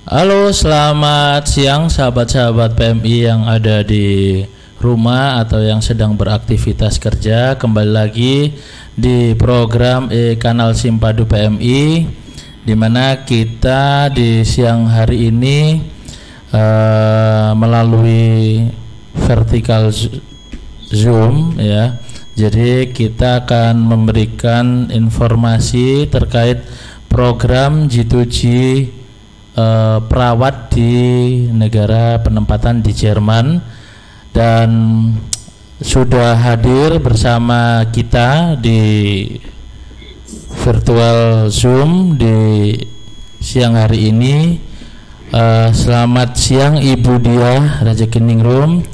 Halo, selamat siang sahabat-sahabat PMI yang ada di rumah atau yang sedang beraktivitas kerja. Kembali lagi di program Kanal Simpadu PMI, di mana kita di siang hari ini melalui vertical Zoom ya. Jadi kita akan memberikan informasi terkait program G2G perawat di negara penempatan di Jerman, dan sudah hadir bersama kita di virtual Zoom di siang hari ini. Selamat siang Ibu Diah Rajakeningrum.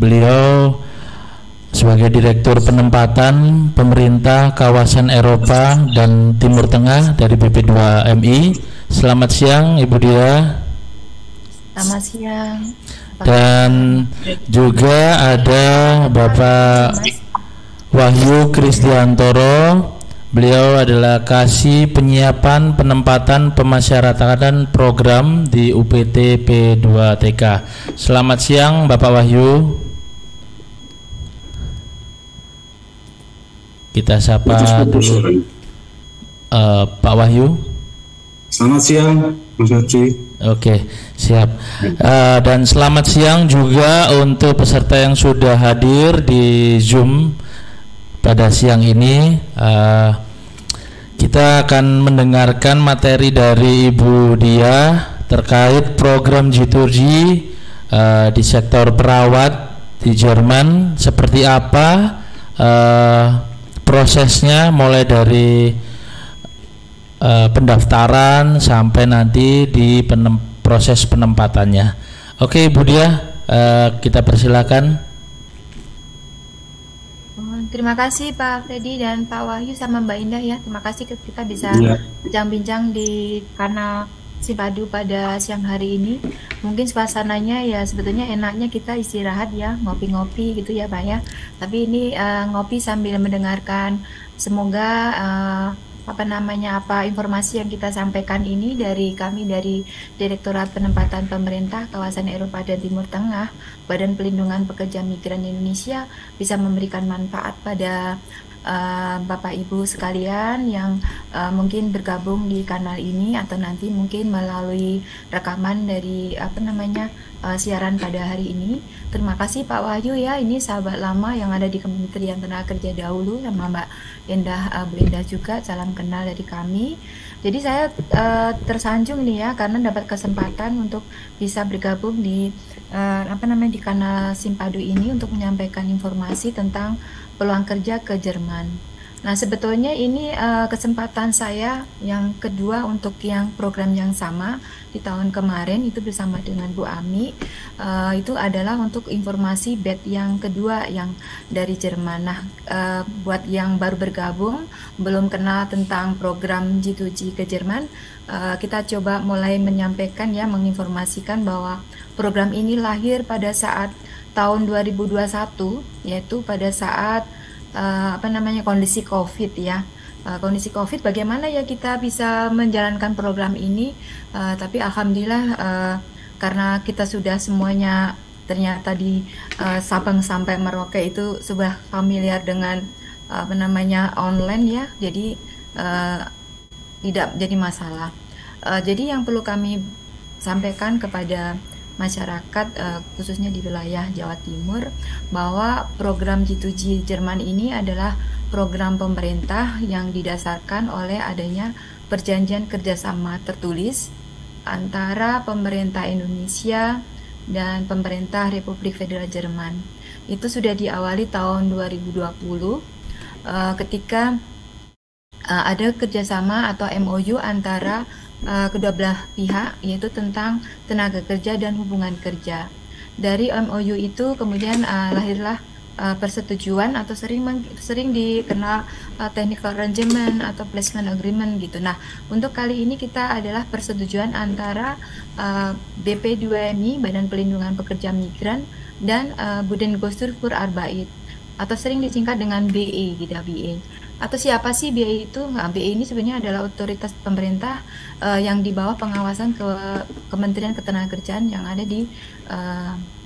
Beliau sebagai Direktur Penempatan Pemerintah Kawasan Eropa dan Timur Tengah dari BP2MI. Selamat siang Ibu Dia. Selamat siang. Dan juga ada Bapak Wahyu Kristiantoro. Beliau adalah Kasih Penyiapan Penempatan Pemasyarakatan Program di UPT P2TK. Selamat siang Bapak Wahyu. Kita sapa dulu Pak Wahyu. Selamat siang, Mas Haji. Oke, siap. Dan selamat siang juga untuk peserta yang sudah hadir di Zoom pada siang ini. Kita akan mendengarkan materi dari Ibu Dia terkait program G2G di sektor perawat di Jerman. Seperti apa prosesnya, mulai dari pendaftaran sampai nanti di proses penempatannya. Oke Ibu Dia, kita persilakan. Terima kasih Pak Freddy dan Pak Wahyu sama Mbak Indah ya. Terima kasih kita bisa bincang-bincang di kanal Simpadu pada siang hari ini. Mungkin suasananya ya sebetulnya enaknya kita istirahat ya, ngopi-ngopi gitu ya Pak ya. Tapi ini ngopi sambil mendengarkan. Semoga apa informasi yang kita sampaikan ini dari kami dari Direktorat Penempatan Pemerintah Kawasan Eropa dan Timur Tengah, Badan Pelindungan Pekerja Migran Indonesia, bisa memberikan manfaat pada Bapak Ibu sekalian yang mungkin bergabung di kanal ini atau nanti mungkin melalui rekaman dari siaran pada hari ini. Terima kasih Pak Wahyu ya, ini sahabat lama yang ada di Kementerian Tenaga Kerja dahulu, sama Mbak Indah, Bu Indah juga, salam kenal dari kami. Jadi saya tersanjung nih ya karena dapat kesempatan untuk bisa bergabung di di kanal Simpadu ini untuk menyampaikan informasi tentang peluang kerja ke Jerman. Nah sebetulnya ini kesempatan saya yang kedua untuk yang program yang sama di tahun kemarin itu bersama dengan Bu Ami, itu adalah untuk informasi batch yang kedua yang dari Jerman. Nah buat yang baru bergabung belum kenal tentang program G2G ke Jerman, kita coba mulai menyampaikan ya, menginformasikan bahwa program ini lahir pada saat tahun 2021, yaitu pada saat kondisi COVID ya. Kondisi COVID bagaimana ya kita bisa menjalankan program ini, tapi alhamdulillah karena kita sudah semuanya ternyata di Sabang sampai Merauke itu sudah familiar dengan online ya, jadi tidak jadi masalah. Jadi yang perlu kami sampaikan kepada masyarakat khususnya di wilayah Jawa Timur bahwa program G2G Jerman ini adalah program pemerintah yang didasarkan oleh adanya perjanjian kerjasama tertulis antara pemerintah Indonesia dan pemerintah Republik Federal Jerman. Itu sudah diawali tahun 2020 ketika ada kerjasama atau MOU antara kedua belah pihak, yaitu tentang tenaga kerja dan hubungan kerja. Dari MOU itu kemudian lahirlah persetujuan atau sering dikenal technical arrangement atau placement agreement gitu. Nah, untuk kali ini kita adalah persetujuan antara BP2MI, Badan Pelindungan Pekerja Migran, dan Budengostur für Arbeit atau sering disingkat dengan BE gitu, BE. Atau siapa sih BI itu? Nah, BI ini sebenarnya adalah otoritas pemerintah yang di bawah pengawasan Kementerian Ketenagakerjaan yang ada di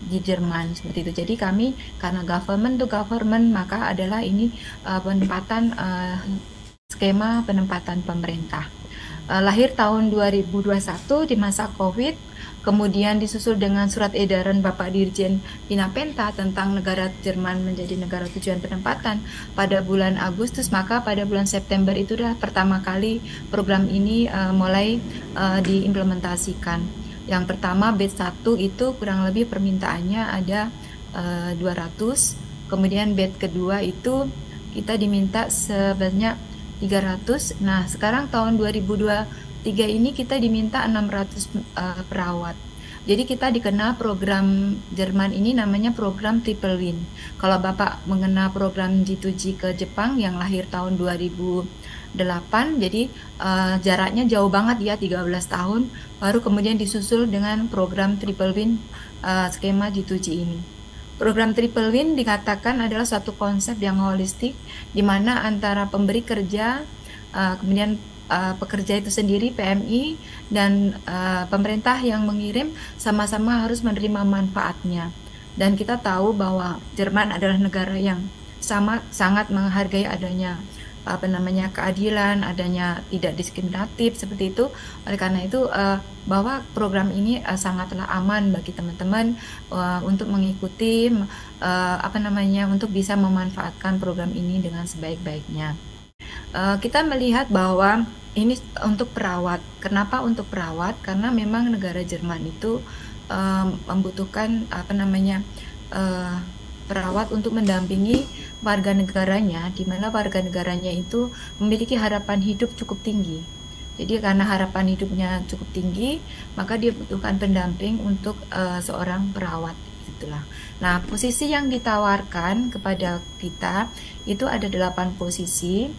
Jerman seperti itu. Jadi kami karena government to government, maka adalah ini penempatan skema penempatan pemerintah. Lahir tahun 2021 di masa Covid. Kemudian disusul dengan surat edaran Bapak Dirjen Pinapenta tentang negara Jerman menjadi negara tujuan penempatan pada bulan Agustus. Maka pada bulan September itu dah pertama kali program ini mulai diimplementasikan. Yang pertama batch 1 itu kurang lebih permintaannya ada 200. Kemudian batch kedua itu kita diminta sebanyak 300. Nah, sekarang tahun 2023 ini kita diminta 600 perawat. Jadi kita dikenal program Jerman ini namanya program Triple Win. Kalau Bapak mengenal program G2G ke Jepang yang lahir tahun 2008, jadi jaraknya jauh banget ya, 13 tahun. Baru kemudian disusul dengan program Triple Win skema G2G ini. Program Triple Win dikatakan adalah suatu konsep yang holistik di mana antara pemberi kerja, kemudian pekerja itu sendiri PMI dan pemerintah yang mengirim sama-sama harus menerima manfaatnya. Dan kita tahu bahwa Jerman adalah negara yang sangat menghargai adanya keadilan, adanya tidak diskriminatif seperti itu. Oleh karena itu bahwa program ini sangatlah aman bagi teman-teman untuk mengikuti untuk bisa memanfaatkan program ini dengan sebaik-baiknya. Kita melihat bahwa ini untuk perawat. Kenapa untuk perawat? Karena memang negara Jerman itu membutuhkan perawat untuk mendampingi warga negaranya, di mana warga negaranya itu memiliki harapan hidup cukup tinggi. Jadi karena harapan hidupnya cukup tinggi, maka dia butuhkan pendamping untuk seorang perawat. Itulah. Nah, posisi yang ditawarkan kepada kita itu ada 8 posisi.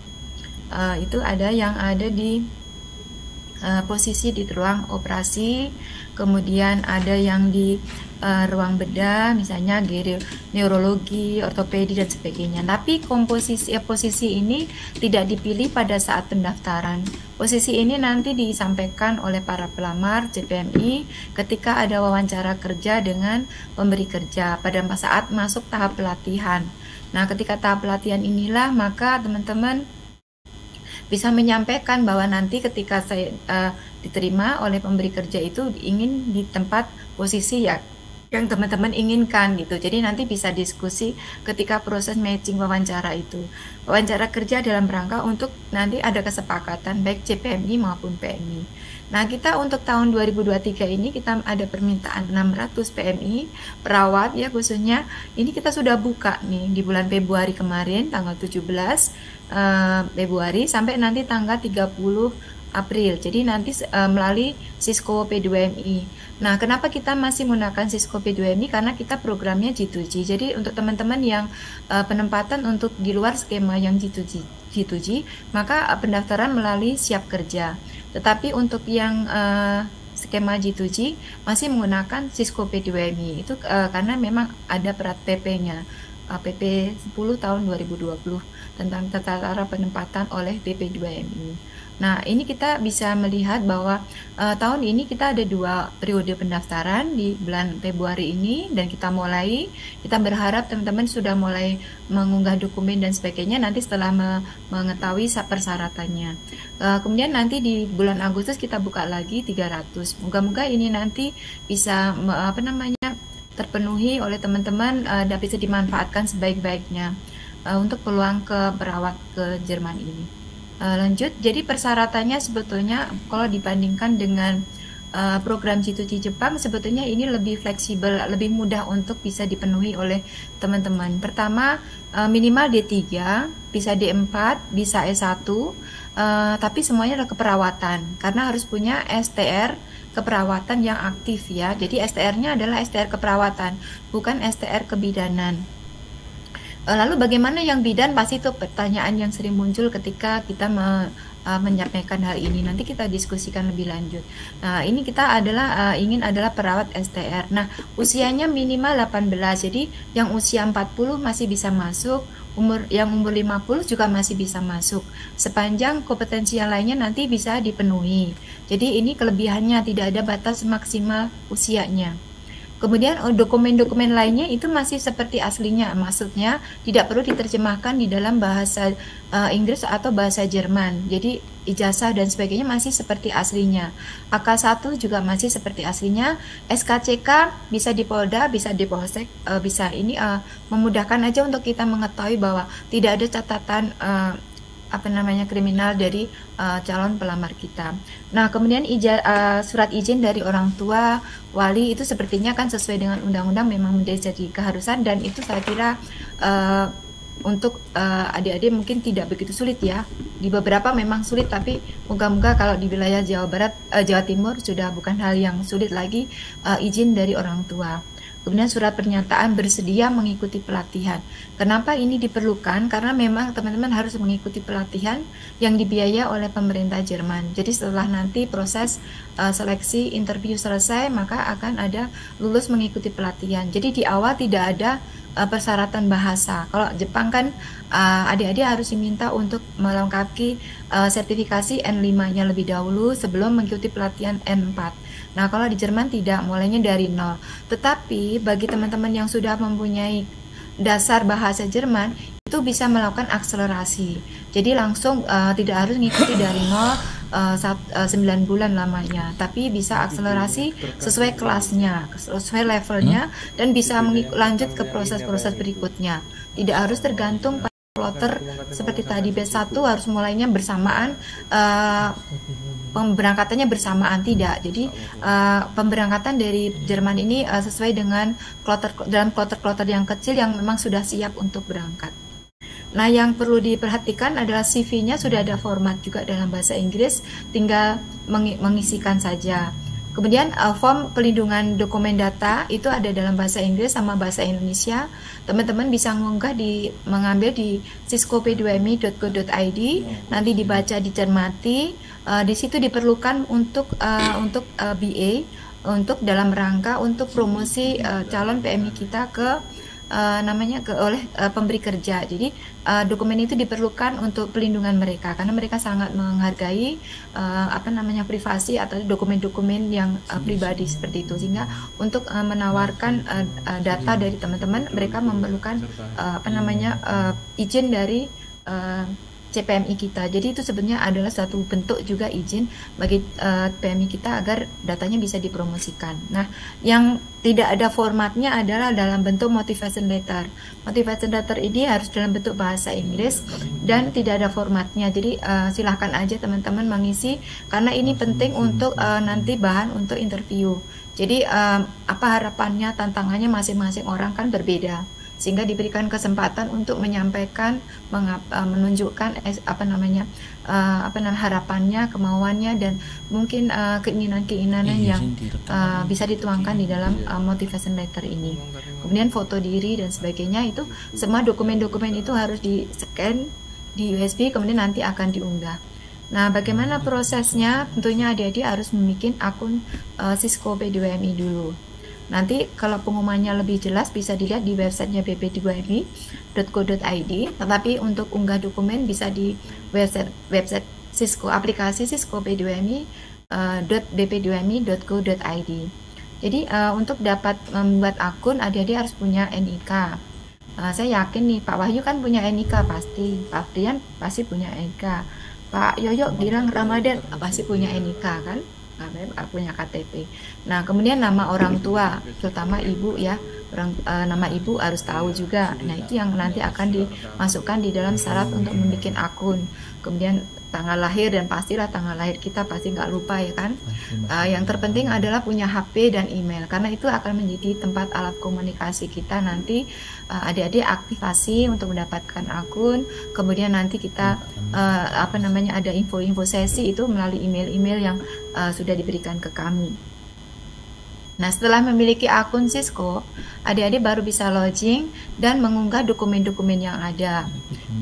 Itu ada yang ada di posisi di ruang operasi, kemudian ada yang di ruang bedah, misalnya neurologi, ortopedi dan sebagainya. Tapi posisi ini tidak dipilih pada saat pendaftaran. Posisi ini nanti disampaikan oleh para pelamar CPMI ketika ada wawancara kerja dengan pemberi kerja pada saat masuk tahap pelatihan. Nah, ketika tahap pelatihan inilah maka teman-teman bisa menyampaikan bahwa nanti ketika saya diterima oleh pemberi kerja itu ingin di tempat posisi ya yang teman-teman inginkan gitu. Jadi nanti bisa diskusi ketika proses matching wawancara itu. Wawancara kerja dalam rangka untuk nanti ada kesepakatan baik CPMI maupun PMI. Nah, kita untuk tahun 2023 ini kita ada permintaan 600 PMI perawat ya khususnya. Ini kita sudah buka nih di bulan Februari kemarin tanggal 17 Februari sampai nanti tanggal 30 April. Jadi nanti melalui Sisco P2MI. Nah, kenapa kita masih menggunakan Sisco P2MI? Karena kita programnya G2G. Jadi untuk teman-teman yang penempatan untuk di luar skema yang G2G, maka pendaftaran melalui Siap Kerja. Tetapi untuk yang skema G2G masih menggunakan Sisco P2MI. Itu karena memang ada perat PP-nya. PP 10 tahun 2020 tentang tata cara penempatan oleh PP2MI. Nah, ini kita bisa melihat bahwa tahun ini kita ada 2 periode pendaftaran di bulan Februari ini dan kita berharap teman-teman sudah mulai mengunggah dokumen dan sebagainya nanti setelah mengetahui persyaratannya. Kemudian nanti di bulan Agustus kita buka lagi 300. Moga-moga ini nanti bisa terpenuhi oleh teman-teman dan bisa dimanfaatkan sebaik-baiknya untuk peluang ke perawat ke Jerman ini. Lanjut, jadi persyaratannya sebetulnya kalau dibandingkan dengan program G2G Jepang sebetulnya ini lebih fleksibel, lebih mudah untuk bisa dipenuhi oleh teman-teman. Pertama, minimal D3, bisa D4, bisa S1, tapi semuanya adalah keperawatan karena harus punya STR keperawatan yang aktif ya. Jadi STR-nya adalah STR keperawatan, bukan STR kebidanan. Lalu bagaimana yang bidan? Pasti itu pertanyaan yang sering muncul ketika kita menyampaikan hal ini. Nanti kita diskusikan lebih lanjut. Nah, ini kita ingin perawat STR. Nah, usianya minimal 18. Jadi yang usia 40 masih bisa masuk, umur 50 juga masih bisa masuk sepanjang kompetensi yang lainnya nanti bisa dipenuhi. Jadi ini kelebihannya, tidak ada batas maksimal usianya. Kemudian dokumen-dokumen lainnya itu masih seperti aslinya, maksudnya tidak perlu diterjemahkan di dalam bahasa Inggris atau bahasa Jerman. Jadi ijazah dan sebagainya masih seperti aslinya. AK1 juga masih seperti aslinya. SKCK bisa di Polda, bisa di Polsek, bisa ini memudahkan aja untuk kita mengetahui bahwa tidak ada catatan kriminal dari calon pelamar kita. Nah, kemudian surat izin dari orang tua, wali itu sepertinya kan sesuai dengan undang-undang memang menjadi keharusan, dan itu saya kira untuk adik-adik mungkin tidak begitu sulit ya. Di beberapa memang sulit, tapi moga-moga kalau di wilayah Jawa Timur sudah bukan hal yang sulit lagi izin dari orang tua. Kemudian surat pernyataan bersedia mengikuti pelatihan. Kenapa ini diperlukan? Karena memang teman-teman harus mengikuti pelatihan yang dibiayai oleh pemerintah Jerman. Jadi setelah nanti proses seleksi interview selesai, maka akan ada lulus mengikuti pelatihan. Jadi di awal tidak ada persyaratan bahasa. Kalau Jepang kan adik-adik harus diminta untuk melengkapi sertifikasi N5-nya lebih dahulu sebelum mengikuti pelatihan N4. Nah, kalau di Jerman tidak, mulainya dari nol. Tetapi bagi teman-teman yang sudah mempunyai dasar bahasa Jerman, itu bisa melakukan akselerasi. Jadi langsung tidak harus mengikuti dari nol 9 bulan lamanya, tapi bisa akselerasi sesuai kelasnya, sesuai levelnya, dan bisa lanjut ke proses-proses berikutnya. Tidak harus tergantung pada kloter seperti tadi B1 harus mulainya bersamaan, pemberangkatannya bersamaan, tidak. Jadi pemberangkatan dari Jerman ini sesuai dengan dalam kloter-kloter yang kecil yang memang sudah siap untuk berangkat. Nah, yang perlu diperhatikan adalah CV-nya sudah ada format juga dalam bahasa Inggris, tinggal mengisikan saja. Kemudian form pelindungan dokumen data itu ada dalam bahasa Inggris sama bahasa Indonesia. Teman-teman bisa mengambil di siskop2mi.go.id, nanti dibaca, dicermati. Di situ diperlukan untuk BA, untuk dalam rangka untuk promosi calon PMI kita oleh pemberi kerja. Jadi dokumen itu diperlukan untuk pelindungan mereka karena mereka sangat menghargai privasi atau dokumen-dokumen yang pribadi seperti itu, sehingga untuk menawarkan data dari teman-teman mereka memerlukan izin dari CPMI kita. Jadi itu sebenarnya adalah satu bentuk juga izin bagi PMI kita agar datanya bisa dipromosikan. Nah, yang tidak ada formatnya adalah dalam bentuk motivation letter. Motivation letter ini harus dalam bentuk bahasa Inggris dan tidak ada formatnya. Jadi silahkan aja teman-teman mengisi karena ini penting untuk nanti bahan untuk interview. Jadi apa harapannya, tantangannya masing-masing orang kan berbeda, sehingga diberikan kesempatan untuk menyampaikan, menunjukkan harapannya, kemauannya, dan mungkin keinginan-keinginan yang bisa dituangkan di dalam motivation letter ini. Kemudian foto diri dan sebagainya, itu semua dokumen-dokumen itu harus di-scan di USB, kemudian nanti akan diunggah. Nah, bagaimana prosesnya? Tentunya adik-adik harus membuat akun siskop2mi dulu. Nanti kalau pengumumannya lebih jelas bisa dilihat di websitenya bp2mi.co.id, tetapi untuk unggah dokumen bisa di website Cisco, aplikasi Cisco bp2mi.go.id. Jadi untuk dapat membuat akun, adik-adik harus punya NIK. Saya yakin nih Pak Wahyu kan punya NIK pasti, Pak Frian pasti punya NIK, Pak Yoyo bilang Ramadan pasti punya NIK kan, punya KTP. Nah, kemudian nama orang tua, terutama ibu ya, nama ibu harus tahu juga. Nah, itu yang nanti akan dimasukkan di dalam syarat untuk membuat akun. Kemudian tanggal lahir, dan pastilah tanggal lahir kita pasti nggak lupa ya kan. Yang terpenting adalah punya HP dan email, karena itu akan menjadi tempat alat komunikasi kita nanti. Adik-adik aktifasi untuk mendapatkan akun, kemudian nanti kita ada info-info sesi itu melalui email-email yang sudah diberikan ke kami. Nah, setelah memiliki akun Cisco, adik-adik baru bisa login dan mengunggah dokumen-dokumen yang ada.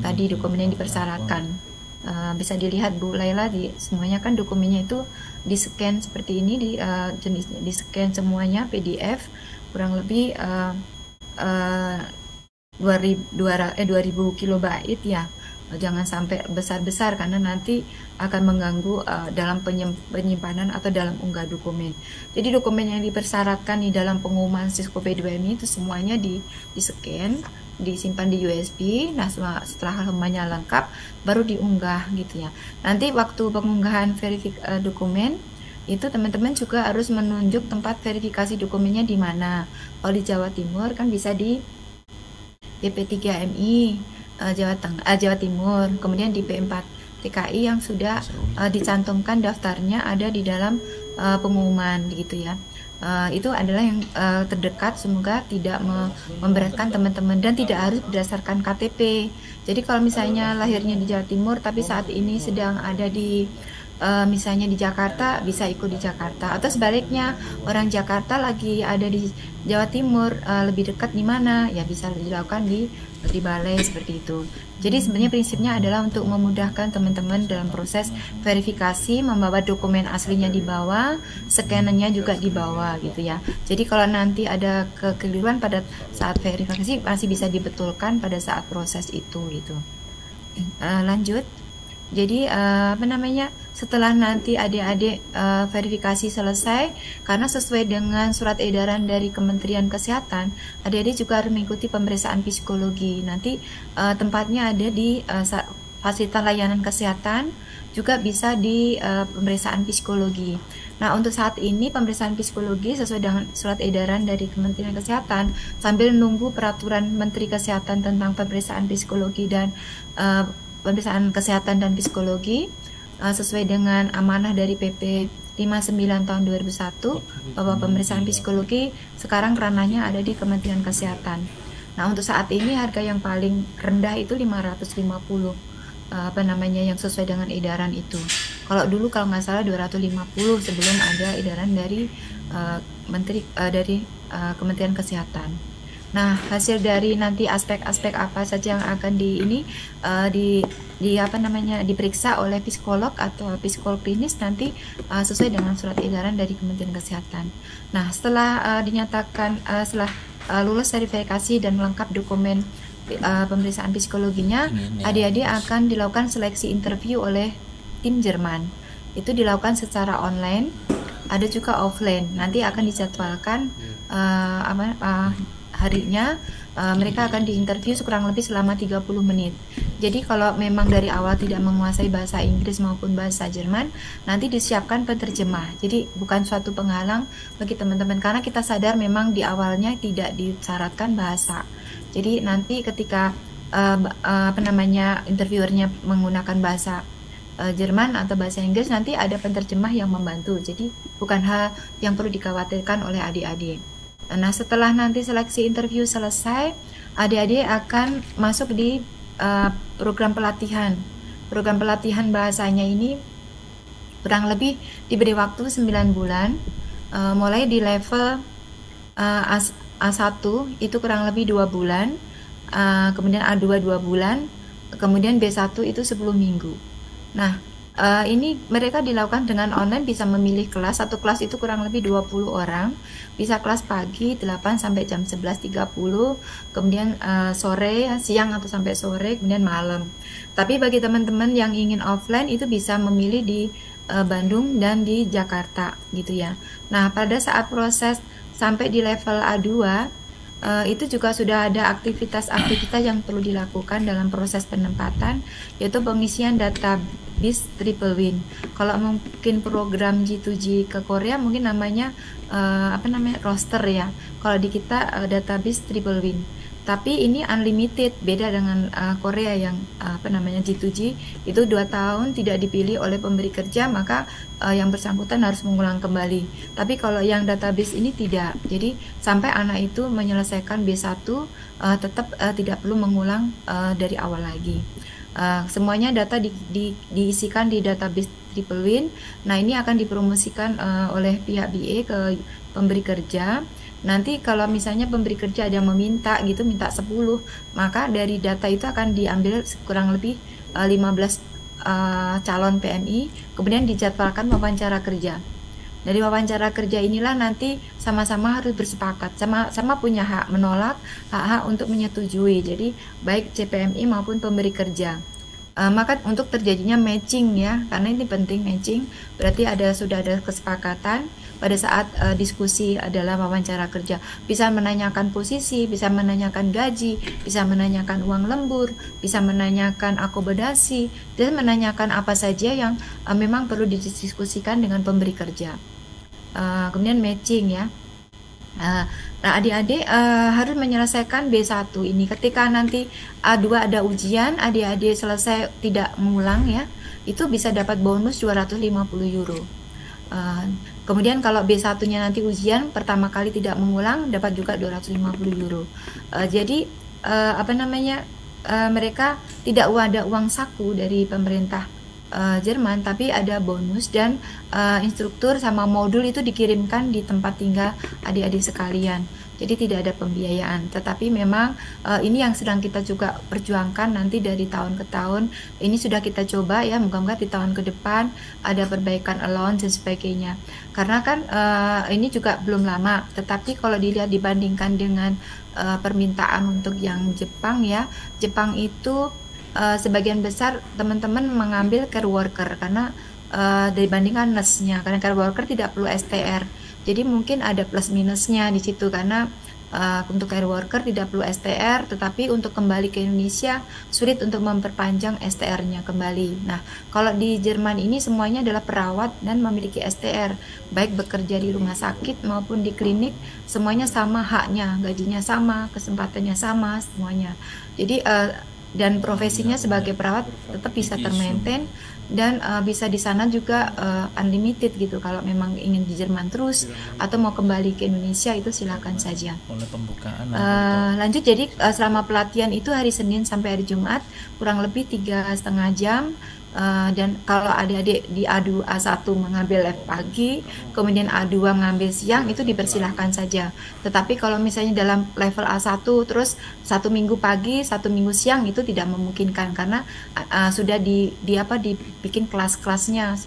Tadi dokumen yang dipersyaratkan. Bisa dilihat Bu Laila, semuanya kan dokumennya itu di-scan seperti ini, di-scan semuanya PDF, kurang lebih 2000 kilobyte ya. Jangan sampai besar-besar karena nanti akan mengganggu dalam penyimpanan atau dalam unggah dokumen. Jadi dokumen yang dipersyaratkan di dalam pengumuman Cisco P2Mi itu semuanya di-scan, disimpan di USB. Nah, setelah lembarnya lengkap baru diunggah gitu ya. Nanti waktu pengunggahan dokumen itu teman-teman juga harus menunjuk tempat verifikasi dokumennya di mana. Kalau di Jawa Timur kan bisa di PP3MI Jawa Timur, kemudian di P4 TKI yang sudah dicantumkan daftarnya ada di dalam pengumuman gitu ya. Itu adalah yang terdekat, semoga tidak memberatkan teman-teman dan tidak harus berdasarkan KTP. Jadi kalau misalnya lahirnya di Jawa Timur tapi saat ini sedang ada di misalnya di Jakarta, bisa ikut di Jakarta, atau sebaliknya orang Jakarta lagi ada di Jawa Timur, lebih dekat di mana ya bisa dilakukan di balai seperti itu. Jadi sebenarnya prinsipnya adalah untuk memudahkan teman-teman dalam proses verifikasi, membawa dokumen aslinya di bawah, scannernya juga di bawah gitu ya. Jadi kalau nanti ada kekeliruan pada saat verifikasi masih bisa dibetulkan pada saat proses itu gitu. Lanjut. Jadi setelah nanti adik-adik verifikasi selesai, karena sesuai dengan surat edaran dari Kementerian Kesehatan, adik-adik juga harus mengikuti pemeriksaan psikologi. Nanti tempatnya ada di fasilitas layanan kesehatan, juga bisa di pemeriksaan psikologi. Nah, untuk saat ini pemeriksaan psikologi sesuai dengan surat edaran dari Kementerian Kesehatan, sambil menunggu peraturan Menteri Kesehatan tentang pemeriksaan psikologi dan pemeriksaan kesehatan dan psikologi sesuai dengan amanah dari PP 59 tahun 2001 bahwa pemeriksaan psikologi sekarang ranahnya ada di Kementerian Kesehatan. Nah, untuk saat ini harga yang paling rendah itu 550 yang sesuai dengan edaran itu. Kalau dulu kalau nggak salah 250 sebelum ada edaran dari Kementerian Kesehatan. Nah, hasil dari nanti aspek-aspek apa saja yang akan diperiksa oleh psikolog atau psikolog klinis nanti sesuai dengan surat edaran dari Kementerian Kesehatan. Nah, setelah setelah lulus verifikasi dan melengkap dokumen pemeriksaan psikologinya, adik-adik akan dilakukan seleksi interview oleh tim Jerman. Itu dilakukan secara online, ada juga offline. Nanti akan dijadwalkan harinya, mereka akan diinterview kurang lebih selama 30 menit. Jadi kalau memang dari awal tidak menguasai bahasa Inggris maupun bahasa Jerman, nanti disiapkan penerjemah. Jadi bukan suatu penghalang bagi teman-teman, karena kita sadar memang di awalnya tidak disyaratkan bahasa. Jadi nanti ketika interviewernya menggunakan bahasa Jerman atau bahasa Inggris, nanti ada penerjemah yang membantu. Jadi bukan hal yang perlu dikhawatirkan oleh adik-adik. Nah, setelah nanti seleksi interview selesai, adik-adik akan masuk di program pelatihan. Program pelatihan bahasanya ini kurang lebih diberi waktu 9 bulan, mulai di level A1 itu kurang lebih 2 bulan, kemudian A2 2 bulan, kemudian B1 itu 10 minggu. Nah, ini mereka dilakukan dengan online, bisa memilih kelas. Satu kelas itu kurang lebih 20 orang, bisa kelas pagi 8 sampai jam 11.30, kemudian siang atau sampai sore, kemudian malam. Tapi bagi teman-teman yang ingin offline itu bisa memilih di Bandung dan di Jakarta gitu ya. Nah, pada saat proses sampai di level A2 itu juga sudah ada aktivitas-aktivitas yang perlu dilakukan dalam proses penempatan, yaitu pengisian database Triple Win. Kalau mungkin program G2G ke Korea mungkin namanya roster ya. Kalau di kita database Triple Win. Tapi ini unlimited, beda dengan Korea yang G2G itu 2 tahun tidak dipilih oleh pemberi kerja, maka yang bersangkutan harus mengulang kembali. Tapi kalau yang database ini tidak, jadi sampai anak itu menyelesaikan B1 tetap tidak perlu mengulang dari awal lagi. Semuanya data diisikan di database Triple Win. Nah, ini akan dipromosikan oleh pihak BA ke pemberi kerja. Nanti kalau misalnya pemberi kerja ada yang minta 10, maka dari data itu akan diambil kurang lebih 15 calon PMI, kemudian dijadwalkan wawancara kerja. Dari wawancara kerja inilah nanti sama-sama harus bersepakat, sama-sama punya hak menolak, hak-hak untuk menyetujui. Jadi baik CPMI maupun pemberi kerja. Maka untuk terjadinya matching ya, karena ini penting matching, berarti sudah ada kesepakatan pada saat diskusi adalah wawancara kerja. Bisa menanyakan posisi, bisa menanyakan gaji, bisa menanyakan uang lembur, bisa menanyakan akomodasi, dan menanyakan apa saja yang memang perlu didiskusikan dengan pemberi kerja. Kemudian matching ya. Nah, adik-adik harus menyelesaikan B1 ini. Ketika nanti A2 ada ujian, adik-adik selesai tidak mengulang ya, itu bisa dapat bonus 250 euro. Kemudian kalau B1-nya nanti ujian pertama kali tidak mengulang, dapat juga 250 euro. Jadi mereka tidak ada uang saku dari pemerintah Jerman, tapi ada bonus dan instruktur sama modul itu dikirimkan di tempat tinggal adik-adik sekalian. Jadi tidak ada pembiayaan, tetapi memang ini yang sedang kita juga perjuangkan nanti dari tahun ke tahun. Ini sudah kita coba ya, moga-moga di tahun ke depan ada perbaikan allowance dan sebagainya. Karena kan ini juga belum lama, tetapi kalau dilihat dibandingkan dengan permintaan untuk yang Jepang ya, Jepang itu sebagian besar teman-teman mengambil care worker karena dibandingkan nurse-nya, karena care worker tidak perlu STR. Jadi mungkin ada plus minusnya di situ karena untuk care worker tidak perlu STR, tetapi untuk kembali ke Indonesia sulit untuk memperpanjang STR-nya kembali. Nah, kalau di Jerman ini semuanya adalah perawat dan memiliki STR, baik bekerja di rumah sakit maupun di klinik, semuanya sama haknya, gajinya sama, kesempatannya sama, semuanya. Jadi dan profesinya sebagai perawat tetap bisa termaintain dan bisa di sana juga unlimited gitu. Kalau memang ingin di Jerman terus atau mau kembali ke Indonesia itu silakan saja. Lanjut, jadi selama pelatihan itu hari Senin sampai hari Jumat kurang lebih 3,5 jam. Dan kalau adik-adik di A1 mengambil pagi, kemudian A2 mengambil siang, itu dipersilahkan saja. Tetapi kalau misalnya dalam level A1 terus 1 minggu pagi, 1 minggu siang, itu tidak memungkinkan karena sudah dibikin kelas-kelasnya.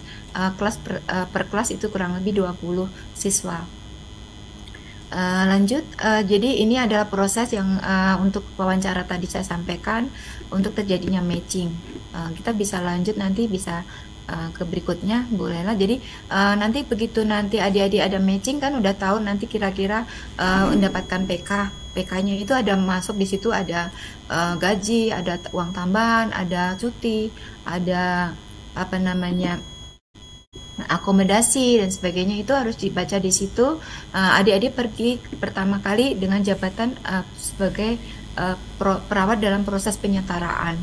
Kelas per kelas itu kurang lebih 20 siswa. Lanjut, jadi ini adalah proses yang untuk wawancara tadi saya sampaikan untuk terjadinya matching. Kita bisa lanjut nanti bisa ke berikutnya bolehlah. Jadi nanti begitu nanti adik-adik ada matching kan udah tahu nanti kira-kira mendapatkan PK-nya itu ada masuk di situ, ada gaji, ada uang tambahan, ada cuti, ada akomodasi dan sebagainya, itu harus dibaca di situ. Adik-adik pergi pertama kali dengan jabatan sebagai perawat dalam proses penyetaraan.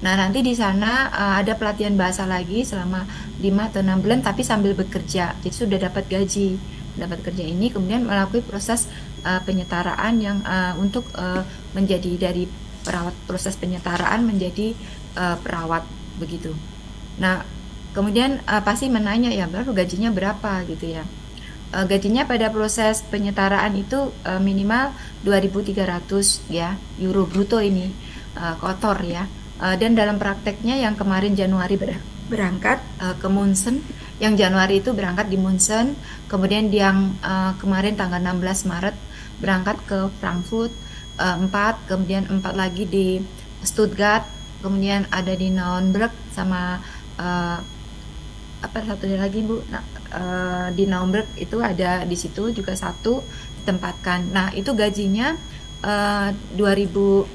Nah, nanti di sana ada pelatihan bahasa lagi selama 5 atau 6 bulan tapi sambil bekerja. Jadi sudah dapat gaji, dapat kerja ini, kemudian melalui proses penyetaraan yang untuk menjadi dari perawat, proses penyetaraan menjadi perawat begitu. Nah, kemudian pasti menanya ya, baru gajinya berapa gitu ya. Gajinya pada proses penyetaraan itu minimal 2.300 ya, euro bruto ini kotor ya. Dan dalam prakteknya yang kemarin Januari berangkat ke Munchen, yang Januari itu berangkat di Munchen, kemudian yang kemarin tanggal 16 Maret berangkat ke Frankfurt 4, kemudian 4 lagi di Stuttgart, kemudian ada di Nuremberg sama satunya lagi Bu, di Nuremberg itu ada di situ juga satu ditempatkan. Nah, itu gajinya 2.000,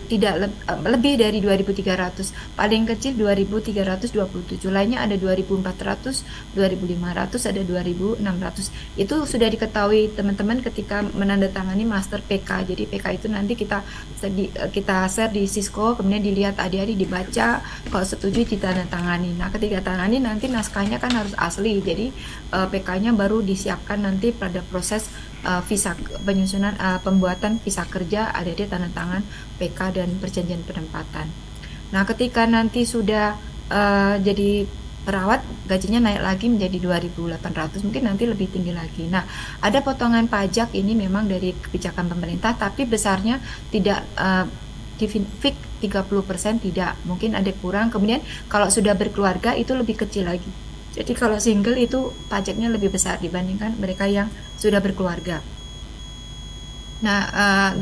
tidak lebih dari 2.300, paling kecil 2.327, lainnya ada 2.400, 2.500, ada 2.600. Itu sudah diketahui teman-teman ketika menandatangani master PK. Jadi PK itu nanti kita share di Cisco, kemudian dilihat adik-adik, dibaca, kalau setuju ditandatangani. Nah, ketika tangani nanti naskahnya kan harus asli, jadi PK-nya baru disiapkan nanti pada proses visa penyusunan, pembuatan visa kerja, ada di tanda tangan PK dan perjanjian penempatan. Nah, ketika nanti sudah jadi perawat, gajinya naik lagi menjadi 2.800, mungkin nanti lebih tinggi lagi. Nah, ada potongan pajak, ini memang dari kebijakan pemerintah, tapi besarnya tidak fix 30%, tidak, mungkin ada kurang. Kemudian kalau sudah berkeluarga itu lebih kecil lagi. Jadi kalau single itu pajaknya lebih besar dibandingkan mereka yang sudah berkeluarga. Nah,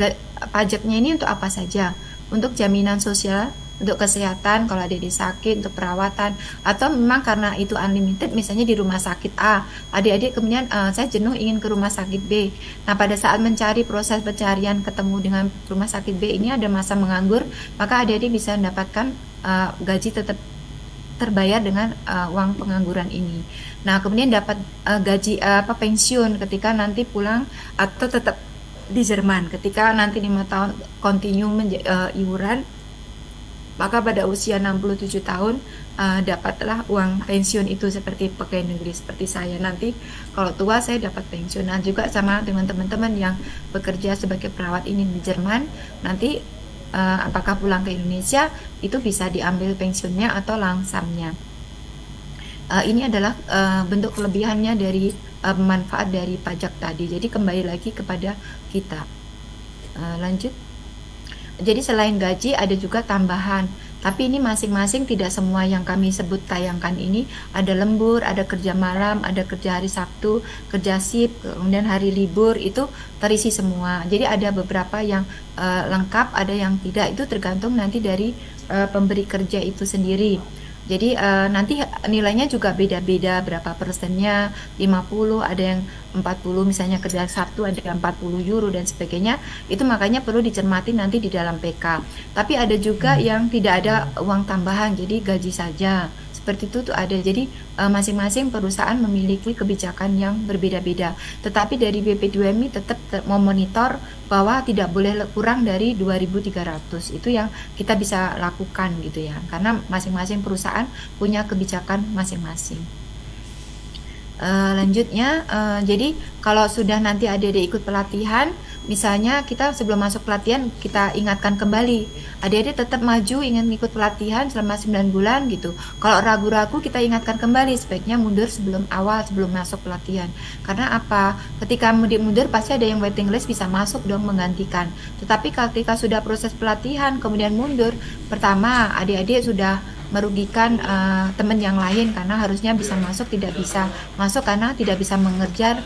pajaknya ini untuk apa saja? Untuk jaminan sosial, untuk kesehatan kalau ada sakit, untuk perawatan, atau memang karena itu unlimited, misalnya di rumah sakit A, adik-adik kemudian saya jenuh ingin ke rumah sakit B. Nah, pada saat mencari proses pencarian ketemu dengan rumah sakit B ini ada masa menganggur, maka adik-adik bisa mendapatkan gaji tetap terbayar dengan uang pengangguran ini. Nah, kemudian dapat gaji pensiun ketika nanti pulang atau tetap di Jerman. Ketika nanti 5 tahun continue iuran, maka pada usia 67 tahun dapatlah uang pensiun itu seperti pegawai negeri seperti saya. Nanti kalau tua saya dapat pensiun. Nah, juga sama dengan teman-teman yang bekerja sebagai perawat ini di Jerman, nanti apakah pulang ke Indonesia itu bisa diambil pensiunnya atau langsamnya. Ini adalah bentuk kelebihannya dari manfaat dari pajak tadi. Jadi kembali lagi kepada kita. Lanjut. Jadi selain gaji ada juga tambahan, tapi ini masing-masing, tidak semua yang kami sebut tayangkan ini. Ada lembur, ada kerja malam, ada kerja hari Sabtu, kerja shift, kemudian hari libur, itu terisi semua. Jadi ada beberapa yang lengkap, ada yang tidak, itu tergantung nanti dari pemberi kerja itu sendiri. Jadi nanti nilainya juga beda-beda, berapa persennya, 50, ada yang 40, misalnya kerja Sabtu ada yang 40 euro dan sebagainya. Itu makanya perlu dicermati nanti di dalam PK. Tapi ada juga yang tidak ada uang tambahan, jadi gaji saja. Seperti itu tuh ada. Jadi masing-masing perusahaan memiliki kebijakan yang berbeda-beda. Tetapi dari BP2MI tetap memonitor bahwa tidak boleh kurang dari 2.300. Itu yang kita bisa lakukan gitu ya. Karena masing-masing perusahaan punya kebijakan masing-masing. Lanjutnya, jadi kalau sudah nanti adik-adik ikut pelatihan, misalnya kita sebelum masuk pelatihan kita ingatkan kembali, adik-adik tetap maju ingin ikut pelatihan selama 9 bulan gitu. Kalau ragu-ragu kita ingatkan kembali, sebaiknya mundur sebelum masuk pelatihan. Karena apa? Ketika mundur pasti ada yang waiting list bisa masuk dong menggantikan. Tetapi ketika sudah proses pelatihan kemudian mundur, pertama adik-adik sudah merugikan teman yang lain karena harusnya bisa masuk, tidak bisa masuk karena tidak bisa mengejar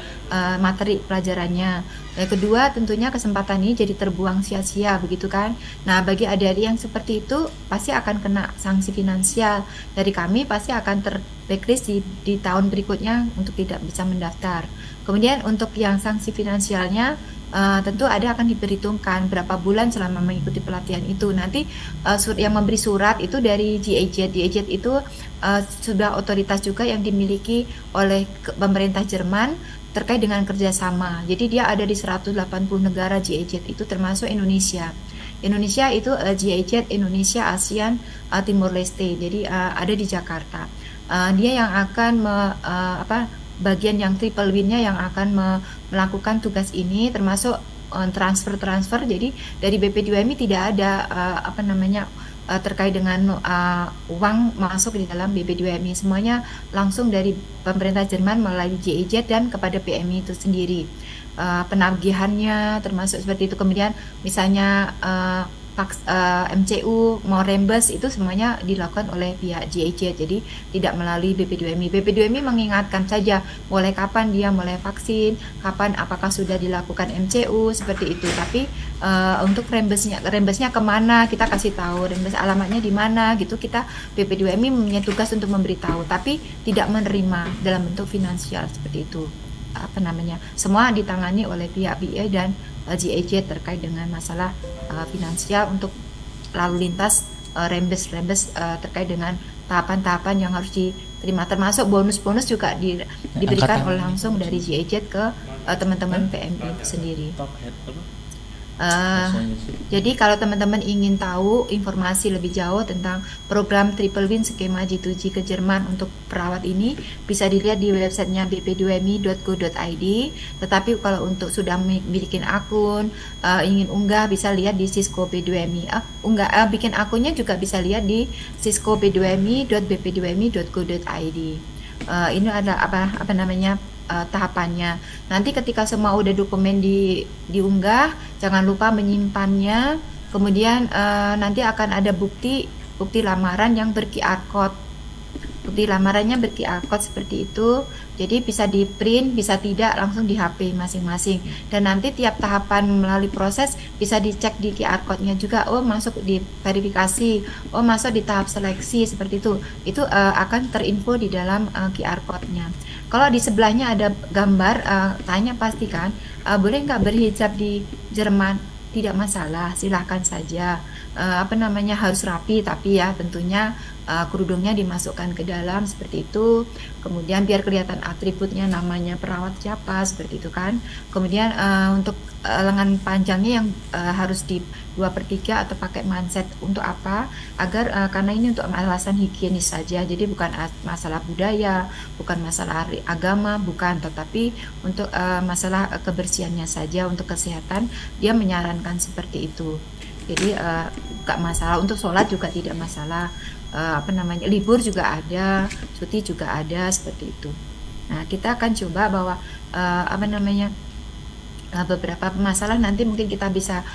materi pelajarannya. Yang kedua, tentunya kesempatan ini jadi terbuang sia-sia, begitu kan? Nah, bagi adik-adik yang seperti itu pasti akan kena sanksi finansial dari kami, pasti akan ter-blacklist di tahun berikutnya untuk tidak bisa mendaftar. Kemudian untuk yang sanksi finansialnya tentu ada akan diperhitungkan berapa bulan selama mengikuti pelatihan itu. Nanti yang memberi surat itu dari GIZ. GIZ itu sudah otoritas juga yang dimiliki oleh pemerintah Jerman terkait dengan kerjasama. Jadi dia ada di 180 negara GIZ itu termasuk Indonesia. Indonesia itu GIZ Indonesia ASEAN Timor Leste. Jadi ada di Jakarta. Dia yang akan bagian yang triple win-nya yang akan melakukan tugas ini, termasuk transfer. Jadi dari BP2MI tidak ada terkait dengan uang masuk di dalam BP2MI. Semuanya langsung dari pemerintah Jerman melalui GIZ dan kepada PMI itu sendiri. Penagihannya termasuk seperti itu. Kemudian misalnya MCU mau reimburse itu semuanya dilakukan oleh pihak GIZ, jadi tidak melalui BP2MI. BP2MI mengingatkan saja mulai kapan dia mulai vaksin, kapan apakah sudah dilakukan MCU seperti itu. Tapi untuk reimburse-nya kemana kita kasih tahu, reimburse alamatnya di mana gitu, kita BP2MI punya tugas untuk memberitahu, tapi tidak menerima dalam bentuk finansial seperti itu. Semua ditangani oleh pihak BI dan GIZ terkait dengan masalah finansial untuk lalu lintas reimburse terkait dengan tahapan-tahapan yang harus diterima, termasuk bonus-bonus juga diberikan oleh langsung dari GIZ ke teman-teman PMI itu sendiri. Jadi kalau teman-teman ingin tahu informasi lebih jauh tentang program Triple Win skema G2G ke Jerman untuk perawat ini, bisa dilihat di websitenya bp2mi.go.id. Tetapi kalau untuk sudah bikin akun, ingin unggah, bisa lihat di Cisco B2Mi. Bikin akunnya juga bisa lihat di Cisco b2mi.bp2mi.go.id. Ini ada tahapannya. Nanti ketika semua udah dokumen diunggah, jangan lupa menyimpannya. Kemudian nanti akan ada bukti lamaran yang ber QR code. Bukti lamarannya ber-QR code seperti itu. Jadi bisa di print, bisa tidak, langsung di HP masing-masing. Dan nanti tiap tahapan melalui proses bisa dicek di QR code-nya juga. Oh, masuk di verifikasi, oh masuk di tahap seleksi seperti itu. Itu akan terinfo di dalam QR code-nya. Kalau di sebelahnya ada gambar, tanya pastikan boleh nggak berhijab di Jerman? Tidak masalah, silahkan saja. Harus rapi, tapi ya tentunya kerudungnya dimasukkan ke dalam seperti itu. Kemudian biar kelihatan atributnya, namanya perawat siapa seperti itu kan. Kemudian untuk lengan panjangnya yang harus di 2/3 atau pakai manset untuk apa? Agar karena ini untuk alasan higienis saja. Jadi bukan masalah budaya, bukan masalah agama, bukan, tetapi untuk masalah kebersihannya saja, untuk kesehatan dia menyarankan seperti itu. Jadi gak masalah, untuk sholat juga tidak masalah, libur juga ada, cuti juga ada seperti itu. Nah, kita akan coba bahwa beberapa masalah nanti mungkin kita bisa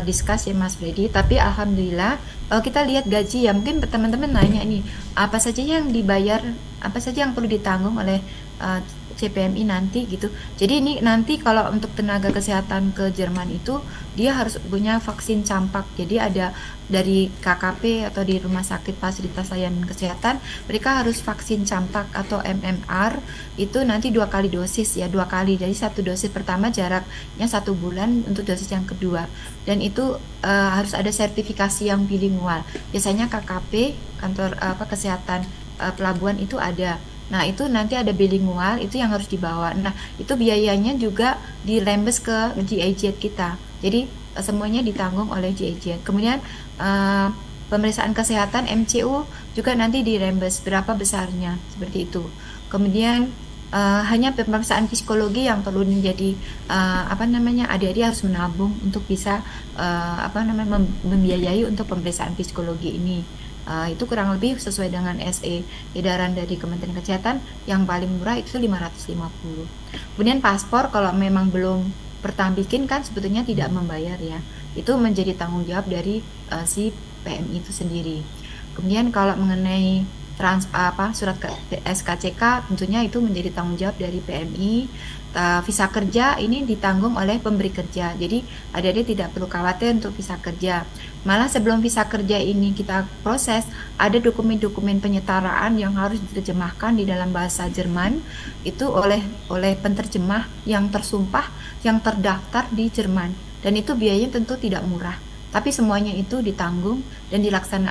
discuss ya Mas Freddy. Tapi alhamdulillah kita lihat gaji ya, mungkin teman-teman nanya nih apa saja yang dibayar, apa saja yang perlu ditanggung oleh CPMI nanti gitu. Jadi ini nanti kalau untuk tenaga kesehatan ke Jerman itu dia harus punya vaksin campak. Jadi ada dari KKP atau di rumah sakit fasilitas layanan kesehatan, mereka harus vaksin campak atau MMR. Itu nanti 2 kali dosis ya, 2 kali. Jadi 1 dosis pertama jaraknya 1 bulan untuk dosis yang kedua. Dan itu harus ada sertifikasi yang bilingual. Biasanya KKP, kantor kesehatan pelabuhan itu ada. Nah, itu nanti ada bilingual, itu yang harus dibawa. Nah, itu biayanya juga dirembes ke GIZ kita. Jadi, semuanya ditanggung oleh GIZ. Kemudian, pemeriksaan kesehatan MCU juga nanti dirembes, berapa besarnya, seperti itu. Kemudian, hanya pemeriksaan psikologi yang perlu menjadi, adik-adik harus menabung untuk bisa, membiayai untuk pemeriksaan psikologi ini. Itu kurang lebih sesuai dengan SE edaran dari Kementerian Kesehatan, yang paling murah itu 550. Kemudian paspor kalau memang belum pertama bikin kan sebetulnya tidak membayar ya, itu menjadi tanggung jawab dari si PMI itu sendiri. Kemudian kalau mengenai surat SKCK tentunya itu menjadi tanggung jawab dari PMI. Visa kerja ini ditanggung oleh pemberi kerja, jadi adik-adik tidak perlu khawatir untuk visa kerja. Malah sebelum visa kerja ini kita proses, ada dokumen-dokumen penyetaraan yang harus diterjemahkan di dalam bahasa Jerman itu oleh penterjemah yang tersumpah, yang terdaftar di Jerman, dan itu biayanya tentu tidak murah, tapi semuanya itu ditanggung dan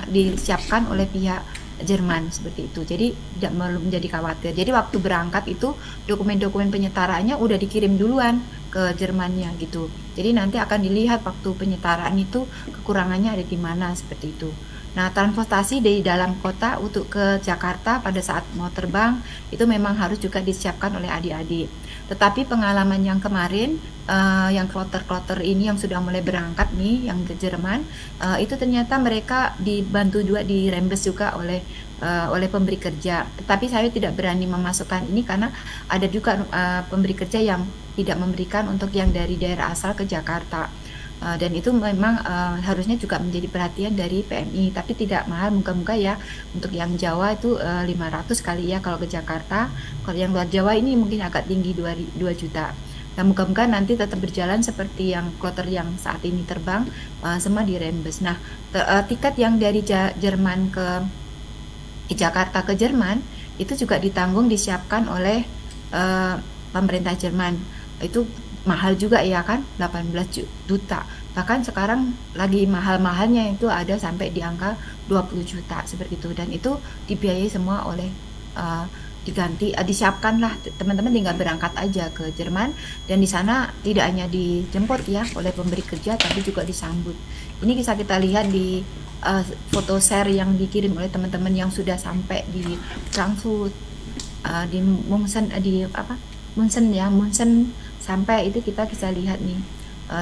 disiapkan oleh pihak Jerman seperti itu. Jadi tidak perlu menjadi khawatir. Jadi waktu berangkat itu dokumen-dokumen penyetaraannya udah dikirim duluan ke Jermannya gitu. Jadi nanti akan dilihat waktu penyetaraan itu kekurangannya ada di mana seperti itu. Nah, transportasi dari dalam kota untuk ke Jakarta pada saat mau terbang itu memang harus juga disiapkan oleh adik-adik. Tetapi pengalaman yang kemarin, yang kloter-kloter ini yang sudah mulai berangkat nih, yang ke Jerman, itu ternyata mereka dibantu juga, dirembes juga oleh pemberi kerja. Tetapi saya tidak berani memasukkan ini karena ada juga pemberi kerja yang tidak memberikan untuk yang dari daerah asal ke Jakarta. Dan itu memang harusnya juga menjadi perhatian dari PMI, tapi tidak mahal, moga-moga ya. Untuk yang Jawa itu 500 kali ya kalau ke Jakarta. Kalau yang luar Jawa ini mungkin agak tinggi, 2 juta. Nah, moga-moga nanti tetap berjalan seperti yang kloter yang saat ini terbang, semua dirembes. Nah, tiket yang dari Jerman ke Jakarta ke Jerman itu juga ditanggung, disiapkan oleh pemerintah Jerman. Itu mahal juga ya kan, 18 juta. Bahkan sekarang lagi mahal-mahalnya itu ada sampai di angka 20 juta seperti itu. Dan itu dibiayai semua oleh disiapkan lah, teman-teman tinggal berangkat aja ke Jerman, dan di sana tidak hanya dijemput ya oleh pemberi kerja, tapi juga disambut. Ini bisa kita lihat di foto share yang dikirim oleh teman-teman yang sudah sampai di Frankfurt, di Munchen sampai itu kita bisa lihat nih,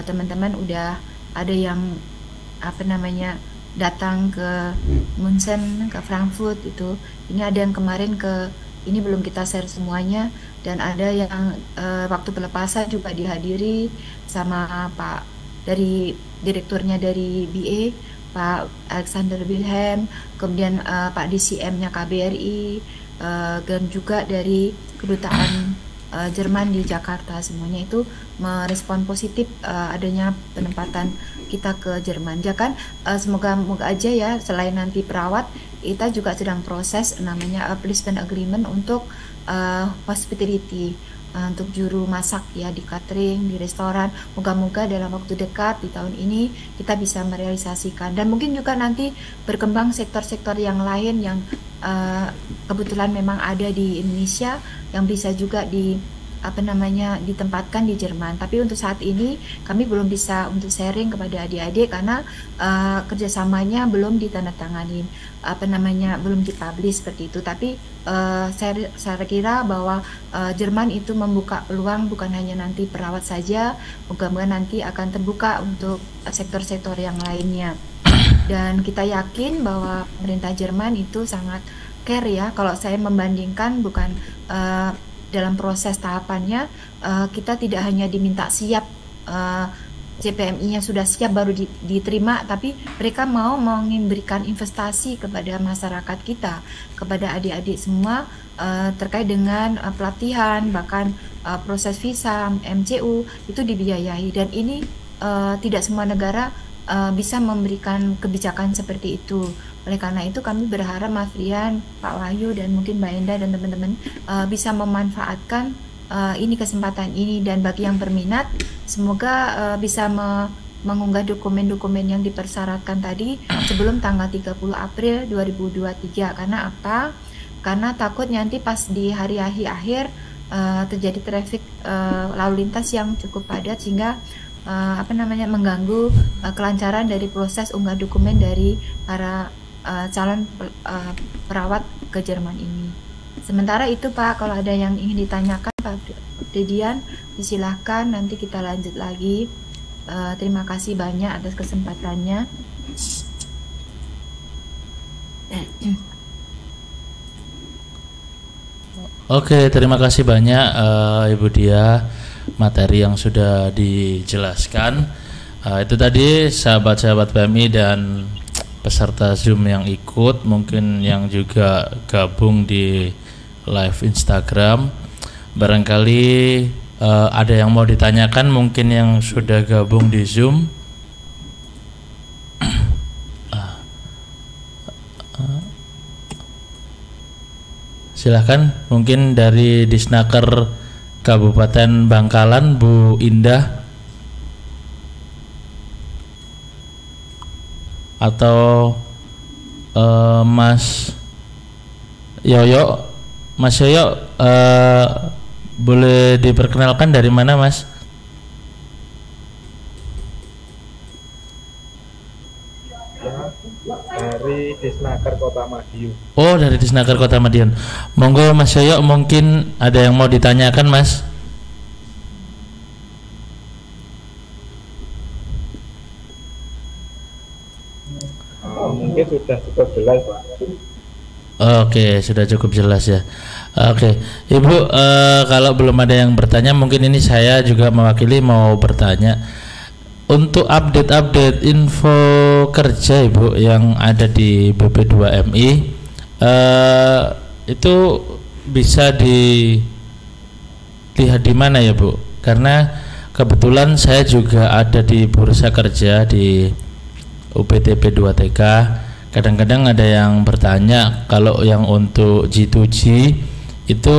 teman-teman udah ada yang datang ke Munchen, ke Frankfurt itu. Ini ada yang kemarin ini belum kita share semuanya, dan ada yang waktu pelepasan juga dihadiri sama Pak dari direkturnya dari BA, Pak Alexander Wilhelm, kemudian Pak DCM-nya KBRI, dan juga dari kedutaan Jerman di Jakarta, semuanya itu merespon positif adanya penempatan kita ke Jerman. Jangan semoga aja ya, selain nanti perawat, kita juga sedang proses namanya placement agreement untuk hospitality, untuk juru masak ya, di catering, di restoran. Moga-moga dalam waktu dekat di tahun ini kita bisa merealisasikan, dan mungkin juga nanti berkembang sektor-sektor yang lain yang kebetulan memang ada di Indonesia yang bisa juga ditempatkan di Jerman. Tapi untuk saat ini kami belum bisa untuk sharing kepada adik-adik karena kerjasamanya belum ditandatangani, belum dipublish seperti itu. Tapi saya kira bahwa Jerman itu membuka peluang bukan hanya nanti perawat saja, moga-moga nanti akan terbuka untuk sektor-sektor yang lainnya. Dan kita yakin bahwa pemerintah Jerman itu sangat care ya. Kalau saya membandingkan bukan dalam proses tahapannya, kita tidak hanya diminta siap, CPMI-nya sudah siap baru diterima, tapi mereka mau memberikan investasi kepada masyarakat kita, kepada adik-adik semua, terkait dengan pelatihan, bahkan proses visa, MCU itu dibiayai. Dan ini tidak semua negara bisa memberikan kebijakan seperti itu. Oleh karena itu kami berharap Mas Rian, Pak Wahyu, dan mungkin Mbak Enda dan teman-teman bisa memanfaatkan ini kesempatan ini, dan bagi yang berminat semoga bisa mengunggah dokumen-dokumen yang dipersyaratkan tadi sebelum tanggal 30 April 2023. Karena apa? Karena takut nanti pas di hari akhir terjadi traffic lalu lintas yang cukup padat sehingga mengganggu kelancaran dari proses unggah dokumen dari para calon perawat ke Jerman ini. Sementara itu Pak, kalau ada yang ingin ditanyakan Pak Didian, disilahkan, nanti kita lanjut lagi. Terima kasih banyak atas kesempatannya. Oke, terima kasih banyak Ibu Dia, materi yang sudah dijelaskan. Itu tadi sahabat-sahabat PMI dan peserta Zoom yang ikut, mungkin yang juga gabung di live Instagram. Barangkali ada yang mau ditanyakan, mungkin yang sudah gabung di Zoom. Silahkan, mungkin dari Disnaker Kabupaten Bangkalan, Bu Indah, atau Mas Yoyo. Mas Yoyo, boleh diperkenalkan dari mana Mas? Dari Disnaker Kota Madiun. Oh, dari Disnaker Kota Madiun. Monggo Mas Yoyo, mungkin ada yang mau ditanyakan Mas? Mungkin sudah cukup jelas Pak. Oke, sudah cukup jelas ya. Oke, Ibu, kalau belum ada yang bertanya, mungkin ini saya juga mewakili mau bertanya. Untuk update info kerja Ibu yang ada di BP2MI, itu bisa dilihat di mana ya Bu? Karena kebetulan saya juga ada di bursa kerja di UPTP 2TK. Kadang-kadang ada yang bertanya kalau yang untuk G2G itu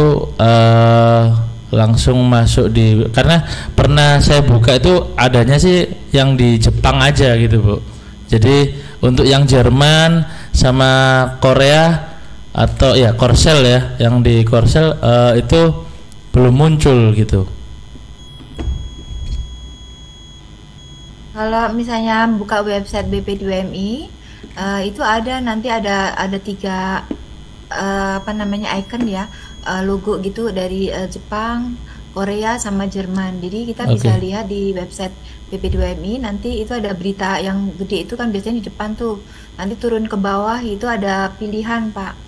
langsung masuk di, karena pernah saya buka itu adanya sih yang di Jepang aja gitu Bu. Jadi untuk yang Jerman sama Korea atau ya Korsel ya, yang di Korsel itu belum muncul gitu. Kalau misalnya buka website BP2MI, itu nanti ada 3 icon ya, logo gitu dari Jepang, Korea sama Jerman. Jadi kita bisa lihat di website BP2MI, nanti itu ada berita yang gede itu kan biasanya di depan tuh. Nanti turun ke bawah itu ada pilihan Pak.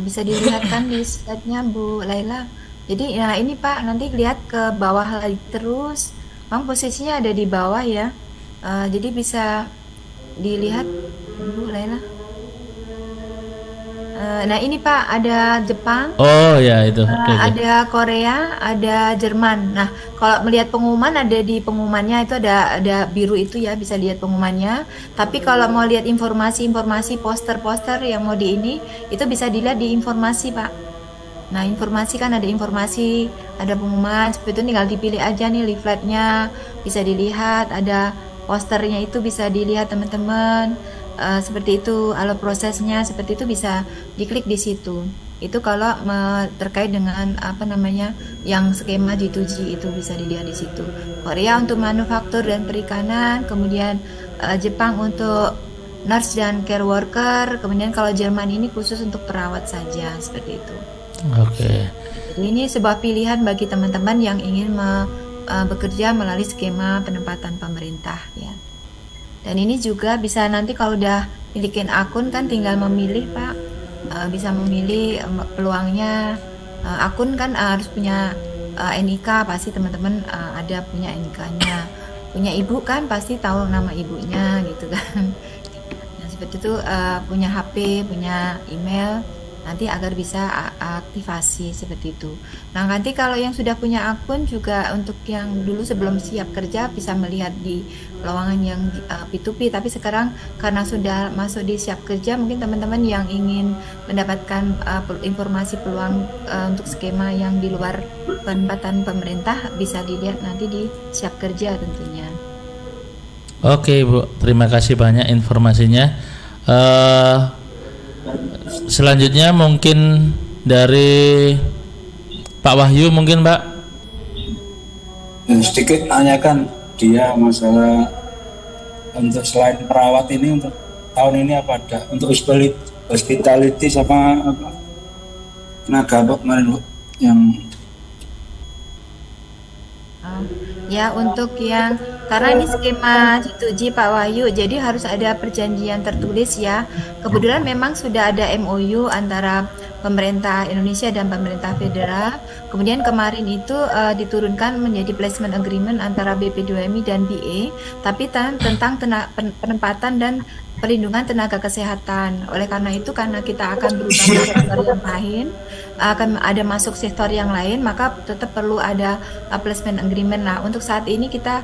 Bisa dilihat kan di slide-nya Bu Laila. Jadi ya ini Pak, nanti lihat ke bawah lagi terus. Memang posisinya ada di bawah ya. Jadi bisa dilihat Ibu Laila. Nah ini Pak, ada Jepang, Oh ya itu. Oke, oke. ada Korea, ada Jerman. Nah, kalau melihat pengumuman ada di pengumumannya itu ada biru itu ya, bisa lihat pengumumannya. Tapi kalau mau lihat informasi-informasi poster-poster yang mau di ini, itu bisa dilihat di informasi Pak. Nah, informasi kan ada informasi, ada pengumuman, seperti itu tinggal dipilih aja nih leafletnya, bisa dilihat, ada posternya itu bisa dilihat teman-teman. Seperti itu, kalau prosesnya seperti itu bisa diklik di situ. Itu kalau terkait dengan apa namanya yang skema G2G itu bisa dilihat di situ. Korea untuk manufaktur dan perikanan, kemudian Jepang untuk nurse dan care worker, kemudian kalau Jerman ini khusus untuk perawat saja, seperti itu. Oke. Jadi ini sebuah pilihan bagi teman-teman yang ingin bekerja melalui skema penempatan pemerintah ya. Dan ini juga bisa nanti kalau udah milikin akun kan tinggal memilih Pak, bisa memilih peluangnya. Akun kan harus punya NIK, pasti teman-teman ada punya NIK-nya. Punya ibu kan pasti tahu nama ibunya gitu kan. Nah, seperti itu punya HP, punya email, nanti agar bisa aktivasi seperti itu. Nah nanti kalau yang sudah punya akun juga untuk yang dulu sebelum siap kerja bisa melihat di lowongan yang P2P, tapi sekarang karena sudah masuk di siap kerja, mungkin teman-teman yang ingin mendapatkan informasi peluang untuk skema yang di luar penempatan pemerintah bisa dilihat nanti di siap kerja tentunya. Oke Bu, terima kasih banyak informasinya. Selanjutnya mungkin dari Pak Wahyu mungkin Pak. Sedikit tanyakan dia masalah untuk selain perawat ini untuk tahun ini apa ada untuk hospitality sama apa tenaga apa kemarin Bu yang Ya untuk yang karena ini skema G2G Pak Wahyu, jadi harus ada perjanjian tertulis ya. Kebetulan memang sudah ada MOU antara pemerintah Indonesia dan pemerintah federal. Kemudian kemarin itu diturunkan menjadi placement agreement antara BP2MI dan BA, tapi tentang penempatan dan perlindungan tenaga kesehatan. Oleh karena itu, karena kita akan berubah ke sektor yang lain, akan ada masuk sektor yang lain, maka tetap perlu ada placement agreement. Nah, untuk saat ini kita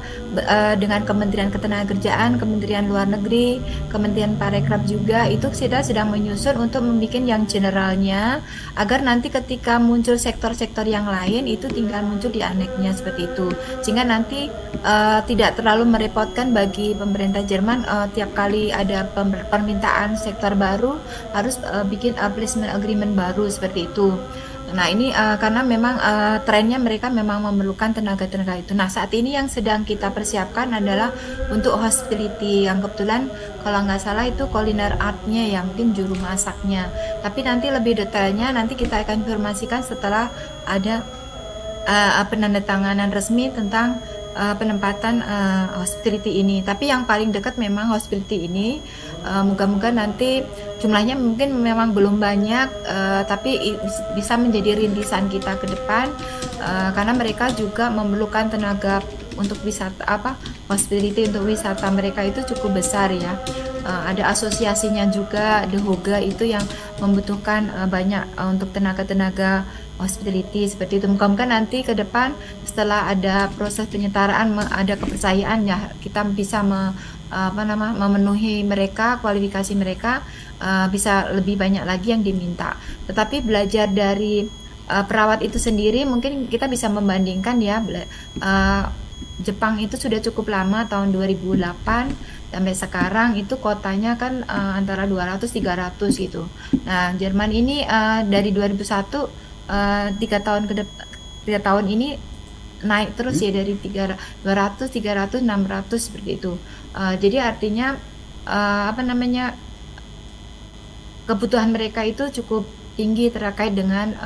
dengan Kementerian Ketenagakerjaan, Kementerian Luar Negeri, Kementerian Parekraf juga itu kita sedang menyusun untuk membuat yang generalnya, agar nanti ketika muncul sektor-sektor yang lain itu tinggal muncul di aneknya seperti itu, sehingga nanti tidak terlalu merepotkan bagi pemerintah Jerman tiap kali ada permintaan sektor baru harus bikin placement agreement baru seperti itu. Nah ini karena memang trennya mereka memang memerlukan tenaga-tenaga itu. Nah saat ini yang sedang kita persiapkan adalah untuk hospitality, yang kebetulan kalau nggak salah itu kuliner artnya ya, mungkin juru masaknya. Tapi nanti lebih detailnya nanti kita akan informasikan setelah ada penandatanganan resmi tentang penempatan hospitality ini. Tapi yang paling dekat memang hospitality ini, moga-moga nanti jumlahnya mungkin memang belum banyak, tapi bisa menjadi rintisan kita ke depan, karena mereka juga memerlukan tenaga untuk wisata hospitality untuk wisata mereka itu cukup besar ya. Ada asosiasinya juga, The Hoga itu yang membutuhkan banyak untuk tenaga-tenaga hospitality seperti itu. Mudah-mudahan nanti ke depan setelah ada proses penyetaraan ada kepercayaan ya, kita bisa memenuhi mereka, kualifikasi mereka bisa lebih banyak lagi yang diminta. Tetapi belajar dari perawat itu sendiri mungkin kita bisa membandingkan ya, Jepang itu sudah cukup lama, tahun 2008 sampai sekarang itu kotanya kan antara 200-300 gitu. Nah Jerman ini dari 2001 3 tahun ini naik terus ya, dari 200, 300, 600 seperti itu. Jadi artinya kebutuhan mereka itu cukup tinggi terkait dengan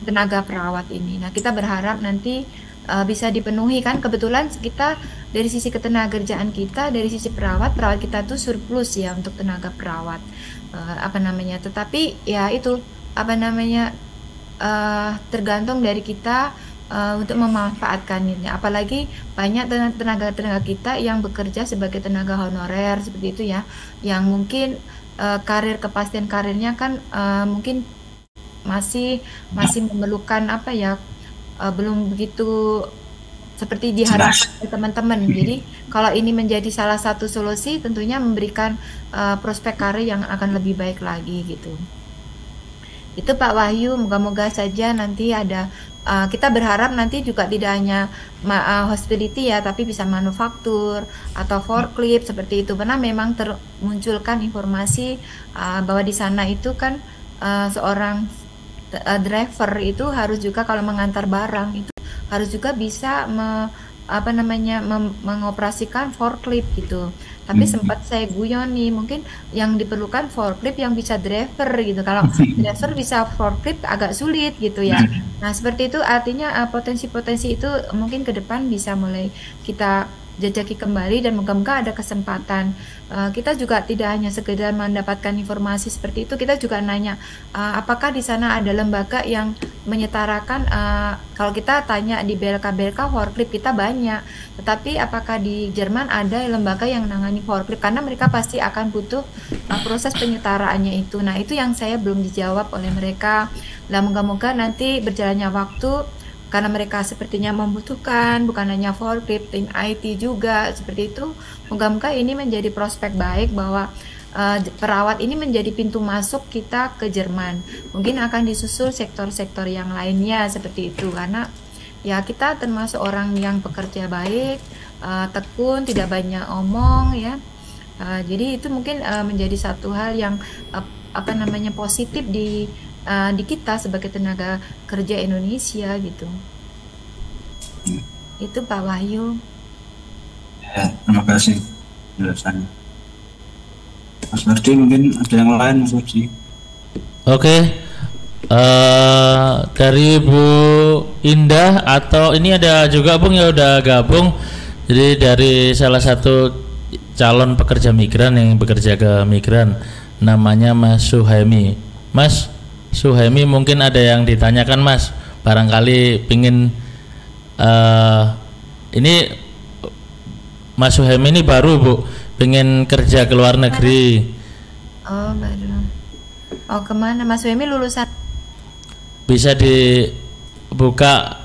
tenaga perawat ini. Nah kita berharap nanti bisa dipenuhi kan, kebetulan kita dari sisi ketenagakerjaan kita, dari sisi perawat kita tuh surplus ya untuk tenaga perawat, tetapi ya itu tergantung dari kita untuk memanfaatkan ini. Apalagi banyak tenaga-tenaga kita yang bekerja sebagai tenaga honorer seperti itu ya, yang mungkin karir kepastian karirnya kan mungkin masih memerlukan apa ya, belum begitu seperti diharapkan oleh teman-teman. Jadi kalau ini menjadi salah satu solusi, tentunya memberikan prospek karir yang akan lebih baik lagi gitu. Itu Pak Wahyu, moga-moga saja nanti ada, kita berharap nanti juga tidak hanya hospitality ya, tapi bisa manufaktur atau forklift seperti itu. Karena memang termunculkan informasi bahwa di sana itu kan seorang driver itu harus juga kalau mengantar barang itu harus juga bisa mengoperasikan forklift gitu. Tapi sempat saya guyon nih, mungkin yang diperlukan forklift yang bisa driver gitu. Kalau driver bisa forklift agak sulit gitu ya. Nah seperti itu artinya potensi-potensi itu mungkin ke depan bisa mulai kita jajaki kembali, dan moga-moga ada kesempatan. Kita juga tidak hanya sekedar mendapatkan informasi seperti itu, kita juga nanya apakah di sana ada lembaga yang menyetarakan. Kalau kita tanya di BLK forklift kita banyak, tetapi apakah di Jerman ada lembaga yang menangani forklift, karena mereka pasti akan butuh proses penyetaraannya itu. Nah itu yang saya belum dijawab oleh mereka. Nah moga-moga nanti berjalannya waktu, karena mereka sepertinya membutuhkan bukan hanya forklift, tim IT juga seperti itu. Moga-moga ini menjadi prospek baik bahwa perawat ini menjadi pintu masuk kita ke Jerman. Mungkin akan disusul sektor-sektor yang lainnya seperti itu, karena ya kita termasuk orang yang pekerja baik, tekun, tidak banyak omong ya. Jadi itu mungkin menjadi satu hal yang positif di kita sebagai tenaga kerja Indonesia gitu. Itu Pak Wahyu. Ya, terima kasih penjelasannya. Mas Ferdi, mungkin ada yang lain Mas Ferdi? Oke. Dari Bu Indah, atau ini ada juga Bung ya udah gabung. Jadi dari salah satu calon pekerja migran yang bekerja ke migran, namanya Mas Suhaimi. Mas Suhaimi, mungkin ada yang ditanyakan Mas, barangkali pingin ini Mas Suhaimi ini baru Bu, pengen kerja ke luar negeri. Oh baru. Oh kemana Mas Suhaimi lulusan? Bisa dibuka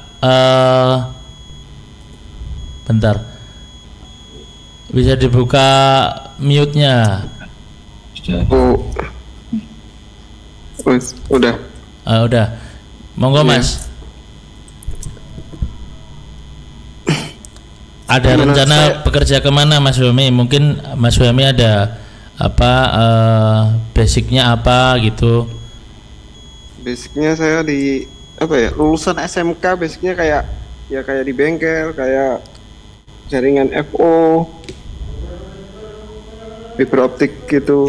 bentar, bisa dibuka mute-nya. Oh. Udah. Udah. Monggo Mas. Ada rencana bekerja kemana Mas Suhaimi? Mungkin Mas Suhaimi ada basicnya apa gitu? Basicnya saya di lulusan SMK, basicnya kayak di bengkel, kayak jaringan FO, fiber optik gitu.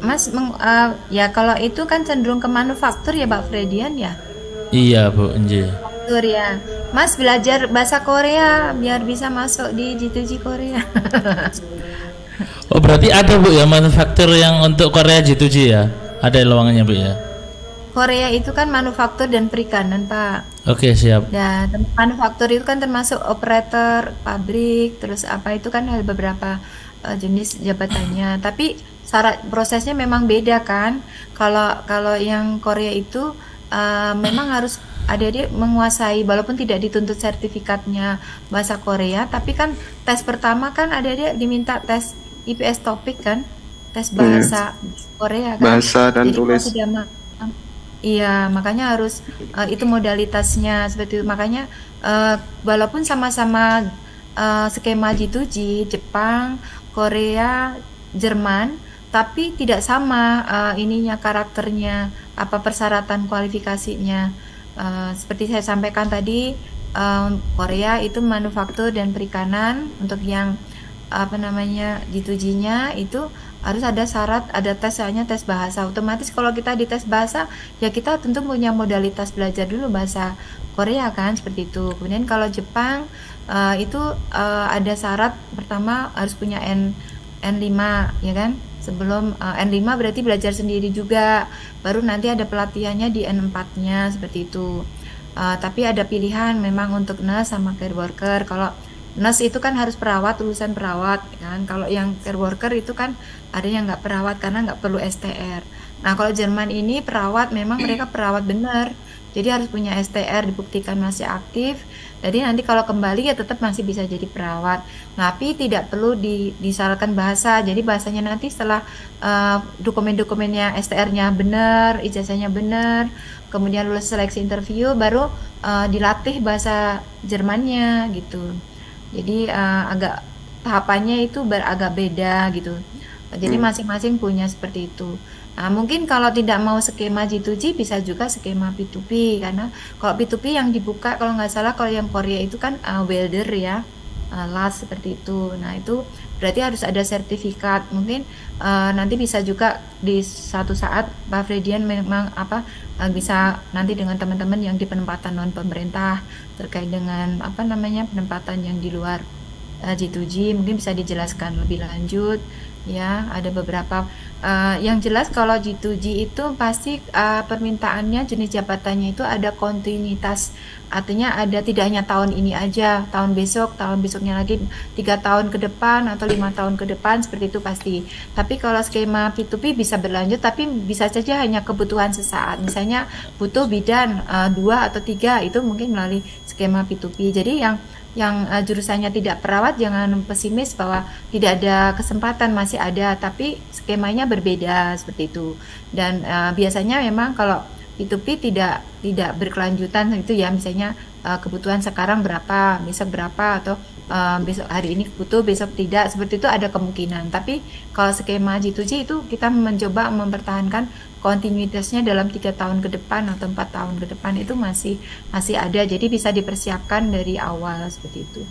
Mas, ya kalau itu kan cenderung ke manufaktur ya Pak Fredian ya? Iya Bu, Nji. Manufaktur ya. Mas belajar bahasa Korea biar bisa masuk di G2G Korea. Oh berarti ada Bu ya manufaktur yang untuk Korea G2G ya? Ada lowongannya Bu ya? Korea itu kan manufaktur dan perikanan Pak. Oke siap. Dan manufaktur itu kan termasuk operator pabrik, terus apa itu kan ada beberapa jenis jabatannya. Tapi syarat prosesnya memang beda kan. Kalau yang Korea itu memang harus dia menguasai, walaupun tidak dituntut sertifikatnya bahasa Korea, tapi kan tes pertama kan dia diminta tes IPS topik kan, tes bahasa Korea kan. Bahasa dan jadi tulis. Iya, makanya harus itu modalitasnya seperti itu. Makanya walaupun sama-sama skema G2G, Jepang, Korea, Jerman, tapi tidak sama ininya karakternya, persyaratan kualifikasinya. Seperti saya sampaikan tadi, Korea itu manufaktur dan perikanan. Untuk yang G2G-nya itu harus ada syarat, ada tes, soalnya tes bahasa. Otomatis kalau kita di tes bahasa, ya kita tentu punya modalitas belajar dulu bahasa Korea kan, seperti itu. Kemudian kalau Jepang itu ada syarat, pertama harus punya N5 ya kan, Sebelum N5 berarti belajar sendiri juga, baru nanti ada pelatihannya di N4-nya seperti itu. Tapi ada pilihan memang untuk nurse sama care worker. Kalau nurse itu kan harus perawat, lulusan perawat kan. Kalau yang care worker itu kan ada yang nggak perawat karena nggak perlu STR. Nah kalau Jerman ini perawat, memang mereka perawat benar, jadi harus punya STR, dibuktikan masih aktif. Jadi nanti kalau kembali ya tetap masih bisa jadi perawat. Tapi tidak perlu disyaratkan bahasa. Jadi bahasanya nanti setelah dokumen-dokumennya STR-nya benar, ijazahnya benar, kemudian lulus seleksi interview, baru dilatih bahasa Jermannya gitu. Jadi agak tahapannya itu agak beda gitu. Jadi masing-masing punya seperti itu. Nah, mungkin kalau tidak mau skema G2G bisa juga skema P2P, karena kalau P2P yang dibuka kalau nggak salah kalau yang Korea itu kan welder ya, las seperti itu. Nah itu berarti harus ada sertifikat. Mungkin nanti bisa juga di satu saat Pak Fredian memang bisa nanti dengan teman-teman yang di penempatan non pemerintah terkait dengan penempatan yang di luar G2G mungkin bisa dijelaskan lebih lanjut. Ya, ada beberapa yang jelas kalau G2G itu pasti permintaannya jenis jabatannya itu ada kontinuitas, artinya ada tidak hanya tahun ini aja, tahun besoknya lagi, 3 tahun ke depan atau 5 tahun ke depan, seperti itu pasti. Tapi kalau skema P2P bisa berlanjut, tapi bisa saja hanya kebutuhan sesaat, misalnya butuh bidan 2 atau 3, itu mungkin melalui skema P2P. Jadi yang jurusannya tidak perawat jangan pesimis bahwa tidak ada kesempatan, masih ada, tapi skemanya berbeda seperti itu. Dan biasanya memang kalau P2P tidak berkelanjutan itu ya, misalnya kebutuhan sekarang berapa, besok berapa, atau besok hari ini butuh, besok tidak, seperti itu ada kemungkinan. Tapi kalau skema G2G itu kita mencoba mempertahankan kontinuitasnya dalam 3 tahun ke depan atau 4 tahun ke depan, itu masih ada, jadi bisa dipersiapkan dari awal seperti itu.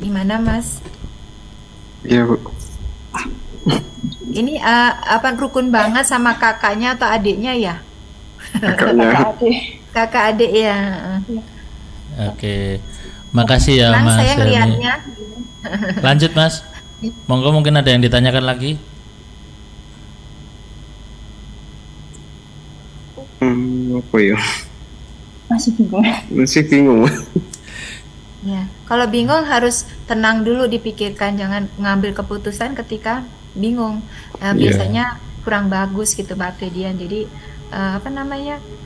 Gimana Mas? Iya Bu. Ini rukun banget sama kakaknya atau adiknya ya? Kakaknya. Kakak adik ya. Oke, makasih ya Mas. Saya ngelihatnya. Lanjut Mas. Monggo, mungkin ada yang ditanyakan lagi. Apa ya? Masih bingung. Ya, kalau bingung harus tenang dulu, dipikirkan, jangan ngambil keputusan ketika bingung. Biasanya kurang bagus gitu Pak Fredian. Jadi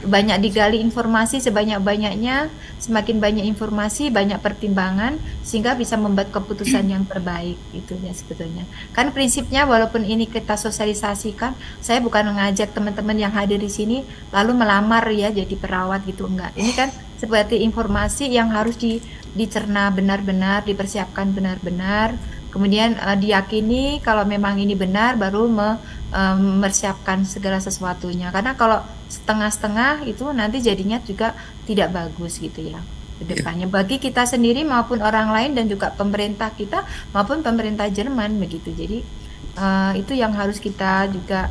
banyak digali informasi sebanyak-banyaknya, semakin banyak informasi, banyak pertimbangan, sehingga bisa membuat keputusan yang terbaik itu ya sebetulnya. Kan prinsipnya walaupun ini kita sosialisasikan, saya bukan mengajak teman-teman yang hadir di sini lalu melamar ya jadi perawat gitu, enggak. Ini kan seperti informasi yang harus dicerna benar-benar, dipersiapkan benar-benar, kemudian diyakini kalau memang ini benar, baru mempersiapkan segala sesuatunya. Karena kalau setengah-setengah itu nanti jadinya juga tidak bagus gitu ya ke depannya, bagi kita sendiri maupun orang lain, dan juga pemerintah kita maupun pemerintah Jerman begitu. Jadi itu yang harus kita juga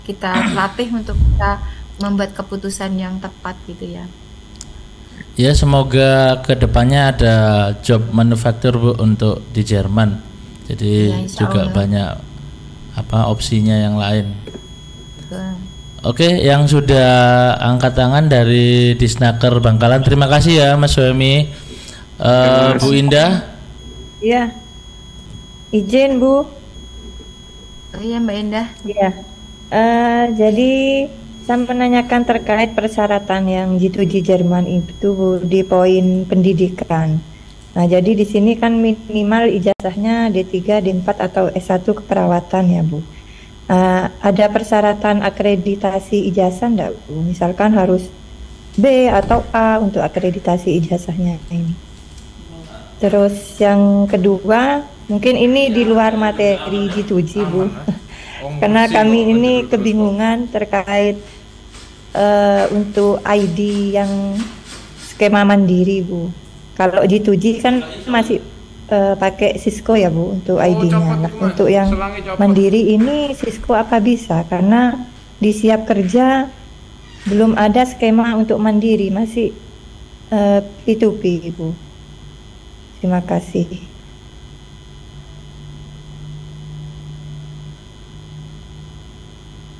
kita latih untuk kita membuat keputusan yang tepat gitu ya. Ya, semoga kedepannya ada job manufaktur Bu untuk di Jerman. Jadi Ya, juga Allah. banyak opsinya yang lain. Oke, yang sudah angkat tangan dari Disnaker Bangkalan, terima kasih ya Mas Suemi. Bu Indah. Iya. Izin Bu. Oh iya Mbak Indah. Iya. Jadi saya menanyakan terkait persyaratan yang G2G Jerman itu Bu, di poin pendidikan. Nah, jadi di sini kan minimal ijazahnya D3, D4 atau S1 keperawatan ya Bu. Ada persyaratan akreditasi ijazah enggak Bu? Misalkan harus B atau A untuk akreditasi ijazahnya ini. Terus yang kedua, mungkin ini di luar materi G2G Bu. Karena kami ini kebingungan terkait untuk ID yang skema mandiri Bu. Kalau G2G kan masih pakai Cisco ya Bu untuk ID-nya. Nah, untuk yang mandiri ini Cisco apa bisa? Karena di Siap Kerja belum ada skema untuk mandiri, masih P2P Bu. Terima kasih.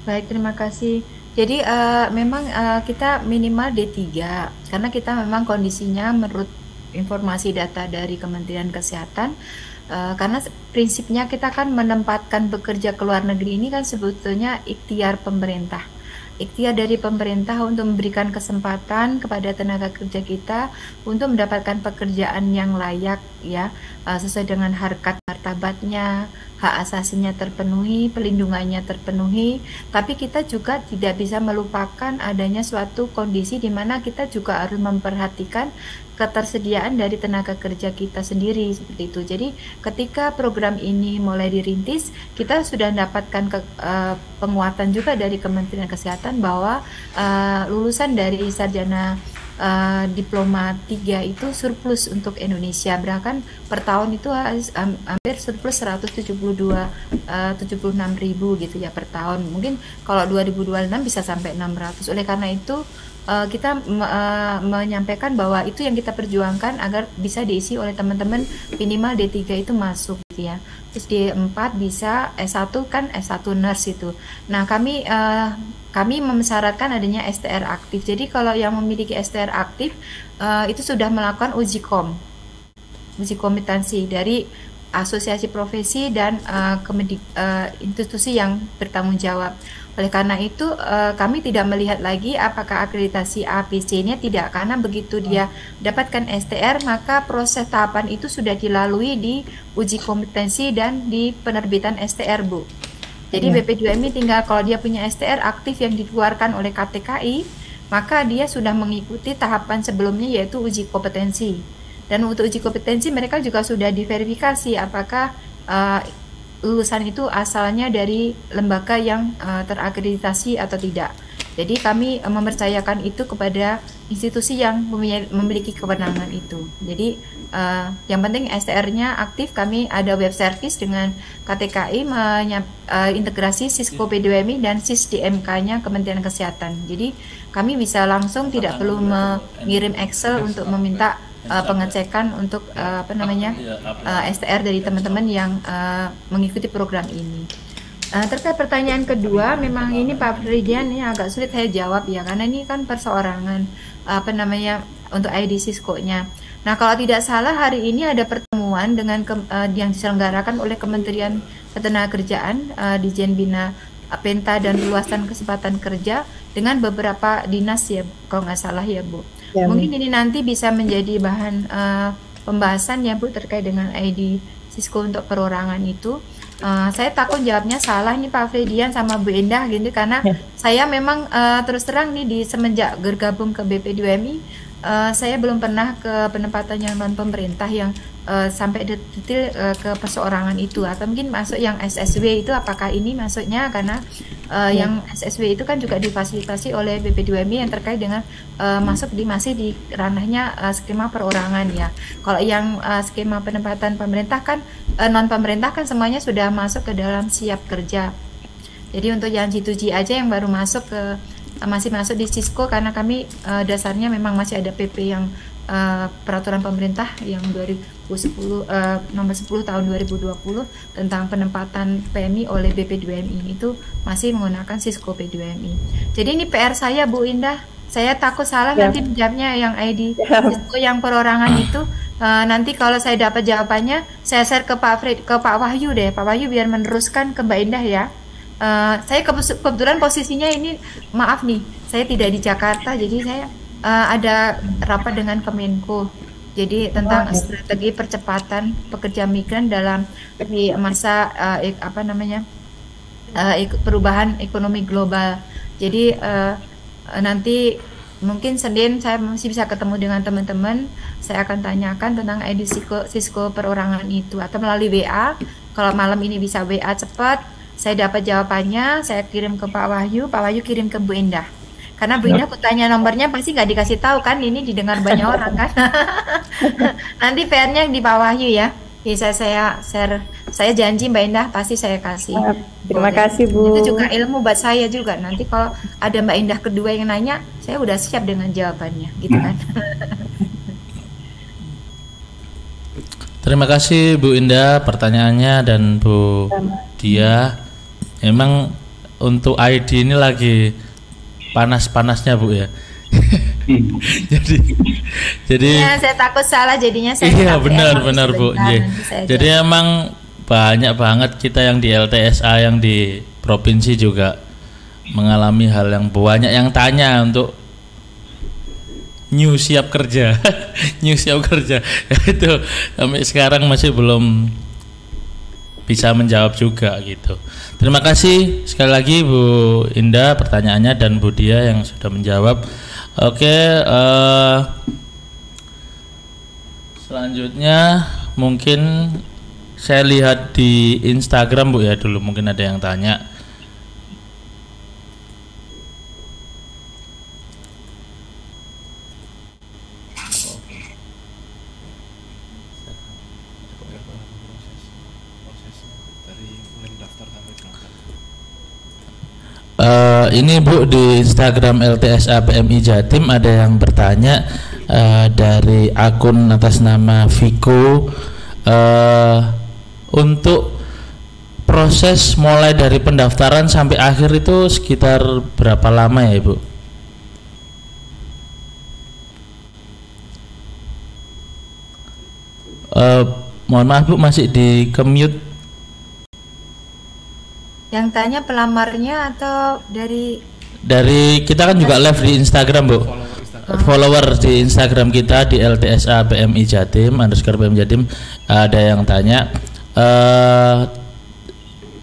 Baik, terima kasih. Jadi memang kita minimal D3 karena kita memang kondisinya menurut informasi data dari Kementerian Kesehatan, karena prinsipnya kita kan menempatkan bekerja ke luar negeri ini kan sebetulnya ikhtiar pemerintah. Ikhtiar dari pemerintah untuk memberikan kesempatan kepada tenaga kerja kita untuk mendapatkan pekerjaan yang layak ya, sesuai dengan harkat martabatnya, hak asasinya terpenuhi, pelindungannya terpenuhi, tapi kita juga tidak bisa melupakan adanya suatu kondisi di mana kita juga harus memperhatikan ketersediaan dari tenaga kerja kita sendiri seperti itu. Jadi ketika program ini mulai dirintis, kita sudah mendapatkan penguatan juga dari Kementerian Kesehatan bahwa lulusan dari sarjana diploma 3 itu surplus untuk Indonesia, bahkan per tahun itu hampir surplus 76.000 gitu ya per tahun. Mungkin kalau 2026 bisa sampai 600. Oleh karena itu kita menyampaikan bahwa itu yang kita perjuangkan agar bisa diisi oleh teman-teman minimal D3 itu masuk gitu ya. Terus D4 bisa, S1 kan S1 nurse itu. Nah, kami memensyaratkan adanya STR aktif. Jadi kalau yang memiliki STR aktif itu sudah melakukan uji kompetensi dari asosiasi profesi dan institusi yang bertanggung jawab. Oleh karena itu kami tidak melihat lagi apakah akreditasi A, B, C-nya tidak, karena begitu dia dapatkan STR maka proses tahapan itu sudah dilalui di uji kompetensi dan di penerbitan STR, Bu. Jadi BP2MI tinggal kalau dia punya STR aktif yang dikeluarkan oleh KTKI, maka dia sudah mengikuti tahapan sebelumnya yaitu uji kompetensi. Dan untuk uji kompetensi mereka juga sudah diverifikasi apakah lulusan itu asalnya dari lembaga yang terakreditasi atau tidak. Jadi kami mempercayakan itu kepada institusi yang memiliki kewenangan itu. Jadi yang penting STR-nya aktif. Kami ada web service dengan KTKI integrasi Cisco P2MI dan SIS-DMK-nya Kementerian Kesehatan. Jadi kami bisa langsung, tidak perlu mengirim Excel untuk meminta pengecekan untuk STR dari teman-teman yang mengikuti program ini. Terkait pertanyaan kedua, memang ini Pak Fridian ini agak sulit saya jawab ya, karena ini kan perseorangan untuk ID Cisco-nya. Nah, kalau tidak salah hari ini ada pertemuan dengan yang diselenggarakan oleh Kementerian Ketenagakerjaan di Jenbina Penta dan Luasan Kesempatan Kerja dengan beberapa dinas ya, kalau nggak salah ya Bu. Ya, mungkin ini nanti bisa menjadi bahan pembahasan ya Bu terkait dengan ID Cisco untuk perorangan itu. Saya takut jawabnya salah nih Pak Fridian sama Bu Endah gitu, karena saya memang terus terang nih di semenjak bergabung ke BP2MI saya belum pernah ke penempatan yang non pemerintah yang sampai detail ke perseorangan itu, atau mungkin masuk yang SSW itu apakah ini masuknya karena yang SSW itu kan juga difasilitasi oleh BP2MI yang terkait dengan masih di ranahnya skema perorangan ya. Kalau yang skema penempatan pemerintah kan non pemerintah kan semuanya sudah masuk ke dalam siap kerja. Jadi untuk yang G2G aja yang baru masuk masih masuk di Cisco, karena kami dasarnya memang masih ada PP yang peraturan pemerintah yang 2010 nomor 10 tahun 2020 tentang penempatan PMI oleh BP2MI itu masih menggunakan Cisco P2MI. Jadi ini PR saya Bu Indah, saya takut salah nanti menjawabnya yang ID Cisco yang perorangan itu. Nanti kalau saya dapat jawabannya saya share ke Pak Wahyu deh, Pak Wahyu biar meneruskan ke Mbak Indah ya. Saya kebetulan posisinya ini, maaf nih, saya tidak di Jakarta, jadi saya ada rapat dengan Kemenko, jadi tentang strategi percepatan pekerja migran dalam di masa perubahan ekonomi global. Jadi nanti mungkin Senin saya masih bisa ketemu dengan teman-teman, saya akan tanyakan tentang ID Cisco perorangan itu, atau melalui WA. Kalau malam ini bisa WA cepat, saya dapat jawabannya, saya kirim ke Pak Wahyu kirim ke Bu Endah. Karena Bu Indah aku tanya nomornya pasti nggak dikasih tahu kan, ini didengar banyak orang kan. Nanti PR-nya di Pak Wahyu ya. Bisa saya share, saya janji Mbak Indah pasti saya kasih. Terima kasih Bu. Itu juga ilmu buat saya juga. Nanti kalau ada Mbak Indah kedua yang nanya, saya udah siap dengan jawabannya, gitu kan. Terima kasih Bu Indah pertanyaannya dan Bu Dia. Emang untuk ID ini lagi panas-panasnya Bu ya. jadi ya, saya takut salah jadinya saya iya benar Bu. Jadi emang banyak banget kita yang di LTSA yang di provinsi juga mengalami hal yang banyak yang tanya untuk new siap kerja. New siap kerja itu sampai sekarang masih belum bisa menjawab juga gitu. Terima kasih sekali lagi Bu Indah pertanyaannya dan Bu Dia yang sudah menjawab. Oke, selanjutnya mungkin saya lihat di Instagram Bu ya dulu, mungkin ada yang tanya. Ini Bu di Instagram LTSA PMI Jatim ada yang bertanya dari akun atas nama Viko, untuk proses mulai dari pendaftaran sampai akhir itu sekitar berapa lama ya Ibu? Mohon maaf Bu, masih di mute. Yang tanya pelamarnya atau dari kita kan juga live di Instagram Bu, follower di Instagram kita di LTSA PMI Jatim _PMI Jatim ada yang tanya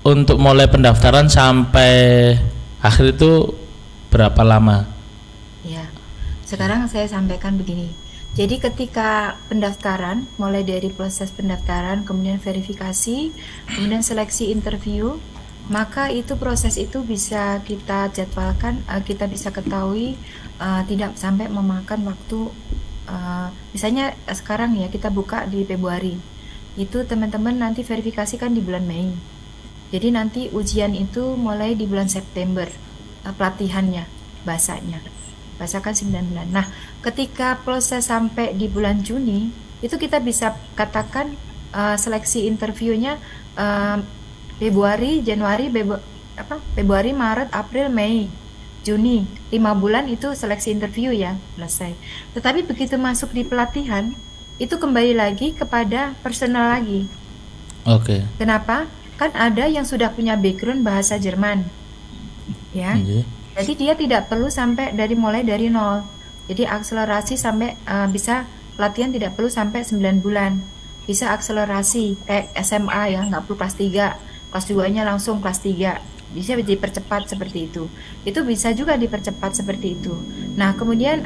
untuk mulai pendaftaran sampai akhir itu berapa lama? Ya, sekarang saya sampaikan begini. Jadi ketika pendaftaran, mulai dari proses pendaftaran, kemudian verifikasi, kemudian seleksi interview, maka itu proses itu bisa kita jadwalkan, kita bisa ketahui tidak sampai memakan waktu. Misalnya sekarang ya kita buka di Februari, itu teman-teman nanti verifikasi kan di bulan Mei. Jadi nanti ujian itu mulai di bulan September, pelatihannya, bahasanya, bahasa kan 9 bulan. Nah, ketika proses sampai di bulan Juni, itu kita bisa katakan seleksi interviewnya Februari, Januari, Februari, Maret, April, Mei, Juni, 5 bulan itu seleksi interview ya, selesai. Tetapi begitu masuk di pelatihan, itu kembali lagi kepada personal lagi. Oke. Kenapa? Kan ada yang sudah punya background bahasa Jerman, ya. Jadi dia tidak perlu sampai mulai dari nol. Jadi akselerasi sampai bisa pelatihan tidak perlu sampai 9 bulan. Bisa akselerasi kayak SMA ya, nggak perlu kelas 3. Kelas 2-nya langsung kelas 3, bisa dipercepat seperti itu. Itu bisa juga dipercepat seperti itu. Nah, kemudian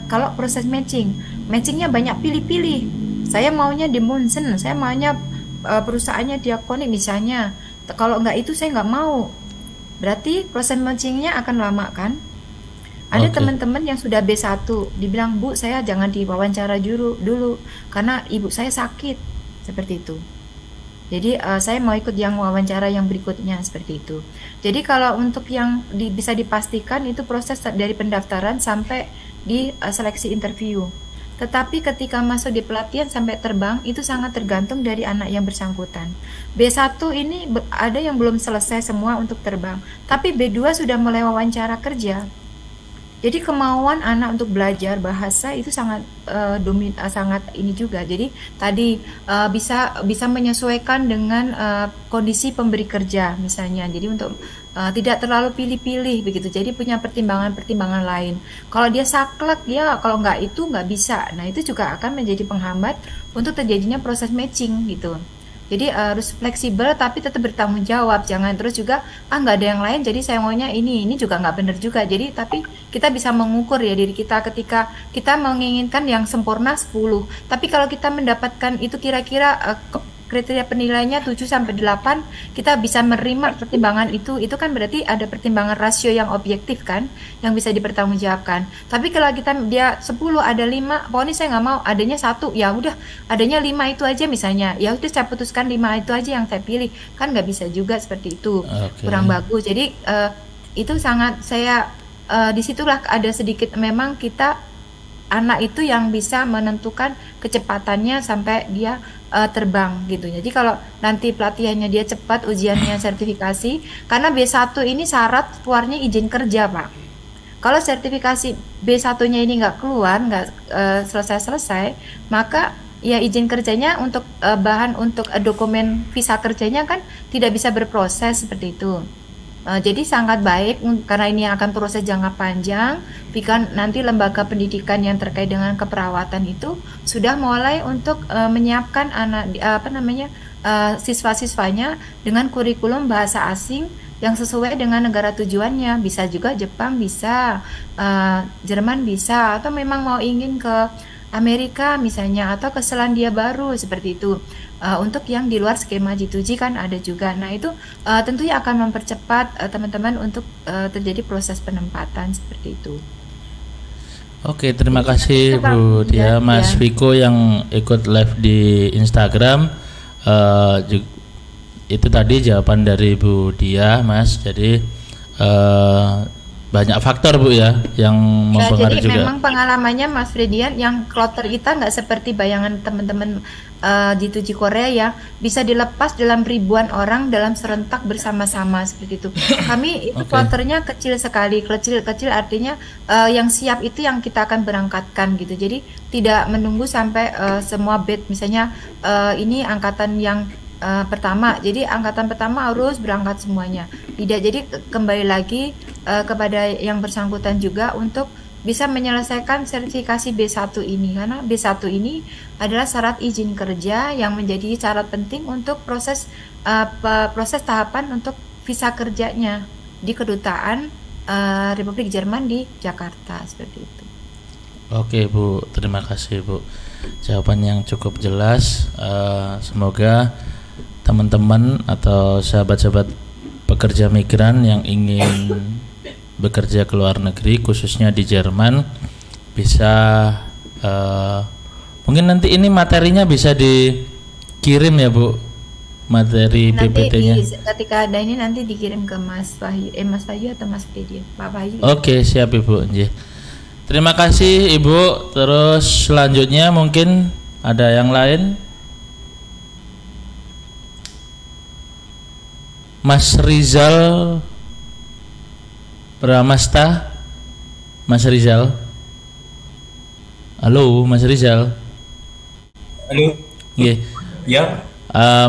kalau proses matchingnya banyak pilih-pilih. Saya maunya di Munchen, saya maunya perusahaannya Diakonik misalnya. Kalau nggak itu saya nggak mau. Berarti proses matchingnya akan lama kan? Ada teman-teman yang sudah B1, dibilang, Bu, saya jangan diwawancara dulu karena ibu saya sakit, seperti itu. Jadi saya mau ikut yang wawancara yang berikutnya seperti itu. Jadi kalau untuk yang bisa dipastikan itu proses dari pendaftaran sampai di seleksi interview. Tetapi ketika masuk di pelatihan sampai terbang itu sangat tergantung dari anak yang bersangkutan. B1 ini ada yang belum selesai semua untuk terbang, tapi B2 sudah mulai wawancara kerja. Jadi kemauan anak untuk belajar bahasa itu sangat sangat ini juga. Jadi tadi bisa menyesuaikan dengan kondisi pemberi kerja misalnya. Jadi untuk tidak terlalu pilih-pilih begitu. Jadi punya pertimbangan-pertimbangan lain. Kalau dia saklek ya, kalau nggak itu nggak bisa. Nah itu juga akan menjadi penghambat untuk terjadinya proses matching gitu. Jadi harus fleksibel tapi tetap bertanggung jawab. Jangan terus juga nggak ada yang lain jadi saya maunya ini juga nggak benar juga. Jadi tapi kita bisa mengukur ya diri kita ketika kita menginginkan yang sempurna 10. Tapi kalau kita mendapatkan itu kira-kira kriteria penilaiannya 7-8, kita bisa menerima pertimbangan itu kan berarti ada pertimbangan rasio yang objektif kan, yang bisa dipertanggungjawabkan. Tapi kalau dia 10 ada 5, pokoknya saya nggak mau, adanya 1, ya udah adanya 5 itu aja misalnya, ya udah saya putuskan 5 itu aja yang saya pilih, kan nggak bisa juga seperti itu, kurang bagus. Jadi itu sangat disitulah ada sedikit memang kita anak itu yang bisa menentukan kecepatannya sampai dia terbang gitu. Jadi kalau nanti pelatihannya dia cepat, ujiannya sertifikasi, karena B1 ini syarat keluarnya izin kerja, Pak. Kalau sertifikasi B1-nya ini nggak keluar, nggak selesai-selesai, maka ya izin kerjanya untuk bahan untuk dokumen visa kerjanya kan tidak bisa berproses seperti itu. Jadi sangat baik karena ini akan proses jangka panjang. Jika nanti lembaga pendidikan yang terkait dengan keperawatan itu sudah mulai untuk menyiapkan siswa-siswanya dengan kurikulum bahasa asing yang sesuai dengan negara tujuannya. Bisa juga Jepang, bisa Jerman, bisa, atau memang mau ingin ke Amerika misalnya, atau ke Selandia Baru seperti itu. Untuk yang di luar skema G2G kan ada juga. Nah itu tentunya akan mempercepat teman-teman untuk terjadi proses penempatan seperti itu. Oke, terima kasih Bu Dia, Mas Viko yang ikut live di Instagram. Itu tadi jawaban dari Bu Dia, Mas. Jadi banyak faktor Bu ya yang mempengaruhi jadi juga. Memang pengalamannya Mas Fredian yang kloter kita nggak seperti bayangan teman-teman G2G Korea ya, bisa dilepas dalam ribuan orang dalam serentak bersama-sama seperti itu. Kami itu kloternya kecil sekali, kecil artinya yang siap itu yang kita akan berangkatkan gitu. Jadi tidak menunggu sampai semua batch, misalnya ini angkatan yang pertama, jadi angkatan pertama harus berangkat semuanya. Tidak, jadi kembali lagi kepada yang bersangkutan juga untuk bisa menyelesaikan sertifikasi B1 ini, karena B1 ini adalah syarat izin kerja yang menjadi syarat penting untuk proses tahapan untuk visa kerjanya di kedutaan Republik Jerman di Jakarta seperti itu. Oke Bu, terima kasih Bu. Jawaban yang cukup jelas. Semoga teman-teman atau sahabat-sahabat pekerja migran yang ingin bekerja ke luar negeri, khususnya di Jerman, bisa mungkin nanti ini materinya bisa dikirim ya Bu, materi PPT-nya. Ketika ada ini nanti dikirim ke Mas Wahyu atau Mas Fredian, Pak Wahyu. Oke, siap Ibu. Terima kasih Ibu. Terus selanjutnya mungkin ada yang lain. Mas Rizal Pramasta. Mas Rizal. Halo Mas Rizal. Halo. Iya. Ya.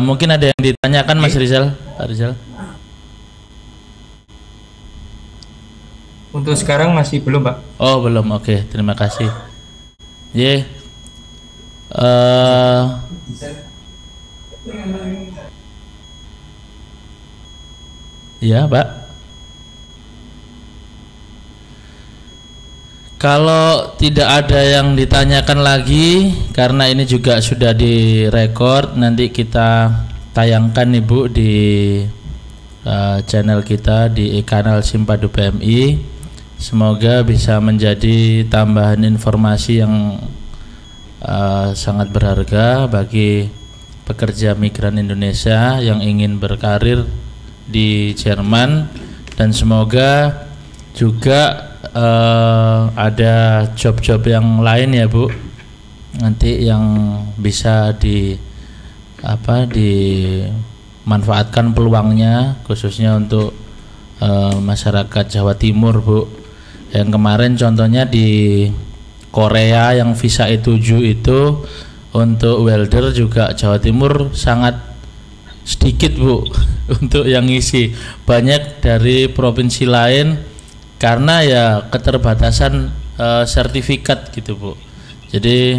Mungkin ada yang ditanyakan Mas Rizal, Pak Rizal. Untuk sekarang masih belum, Pak. Oh belum, oke. Terima kasih. Ya Pak, kalau tidak ada yang ditanyakan lagi, karena ini juga sudah direkord, nanti kita tayangkan Ibu di channel kita di kanal Simpadu PMI. Semoga bisa menjadi tambahan informasi yang sangat berharga bagi pekerja migran Indonesia yang ingin berkarir di Jerman, dan semoga juga ada job-job yang lain ya Bu, nanti yang bisa dimanfaatkan peluangnya, khususnya untuk masyarakat Jawa Timur Bu. Yang kemarin contohnya di Korea yang visa E7 itu untuk welder juga Jawa Timur sangat sedikit Bu untuk yang ngisi, banyak dari provinsi lain karena ya keterbatasan sertifikat gitu Bu. Jadi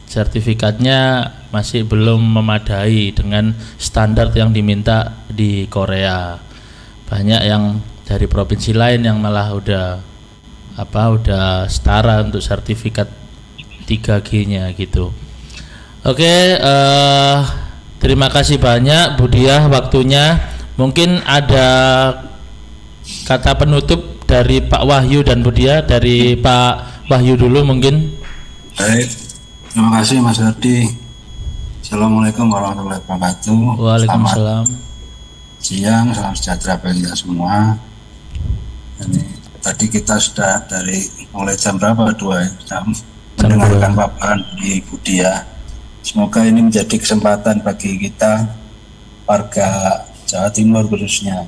sertifikatnya masih belum memadai dengan standar yang diminta di Korea. Banyak yang dari provinsi lain yang malah udah setara untuk sertifikat 3G-nya gitu. Oke, terima kasih banyak Bu Diah waktunya. Mungkin ada kata penutup dari Pak Wahyu dan Bu Diah. Dari Pak Wahyu dulu mungkin. Baik, terima kasih Mas Hadi. Assalamualaikum warahmatullahi wabarakatuh. Waalaikumsalam. Siang, salam sejahtera bagi kita semua. Ini tadi kita sudah dari mulai jam berapa? 2 jam mendengarkan paparan dari Bu Dia. Semoga ini menjadi kesempatan bagi kita warga Jawa Timur khususnya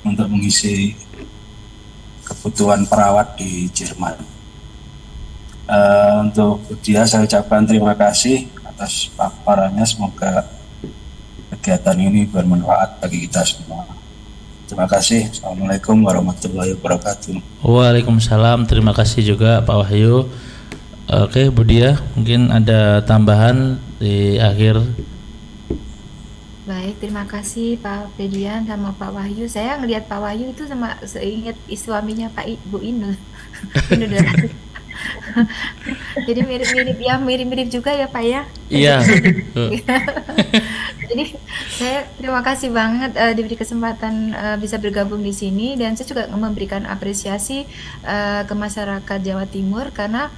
untuk mengisi kebutuhan perawat di Jerman. Untuk Bu Dia saya ucapkan terima kasih atas paparannya. Semoga kegiatan ini bermanfaat bagi kita semua. Terima kasih. Assalamualaikum warahmatullahi wabarakatuh. Waalaikumsalam. Terima kasih juga Pak Wahyu. Oke, Bu Dia, mungkin ada tambahan di akhir. Baik, terima kasih Pak Fedian sama Pak Wahyu. Saya ngelihat Pak Wahyu itu sama seingat suaminya Bu Inul. Inul jadi mirip-mirip ya, mirip-mirip juga ya Pak ya. Iya. Jadi saya terima kasih banget diberi kesempatan bisa bergabung di sini, dan saya juga memberikan apresiasi ke masyarakat Jawa Timur karena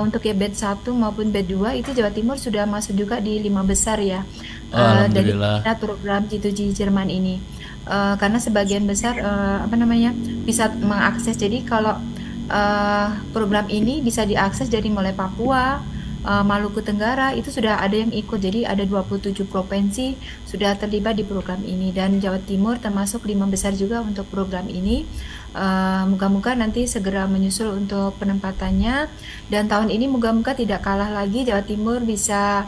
untuk ya bed 1 maupun bed 2 itu Jawa Timur sudah masuk juga di 5 besar ya dari program G2G Jerman ini. Karena sebagian besar bisa mengakses. Jadi kalau program ini bisa diakses dari mulai Papua, Maluku Tenggara itu sudah ada yang ikut. Jadi ada 27 provinsi sudah terlibat di program ini, dan Jawa Timur termasuk 5 besar juga untuk program ini. Moga-moga nanti segera menyusul untuk penempatannya, dan tahun ini moga-moga tidak kalah lagi Jawa Timur bisa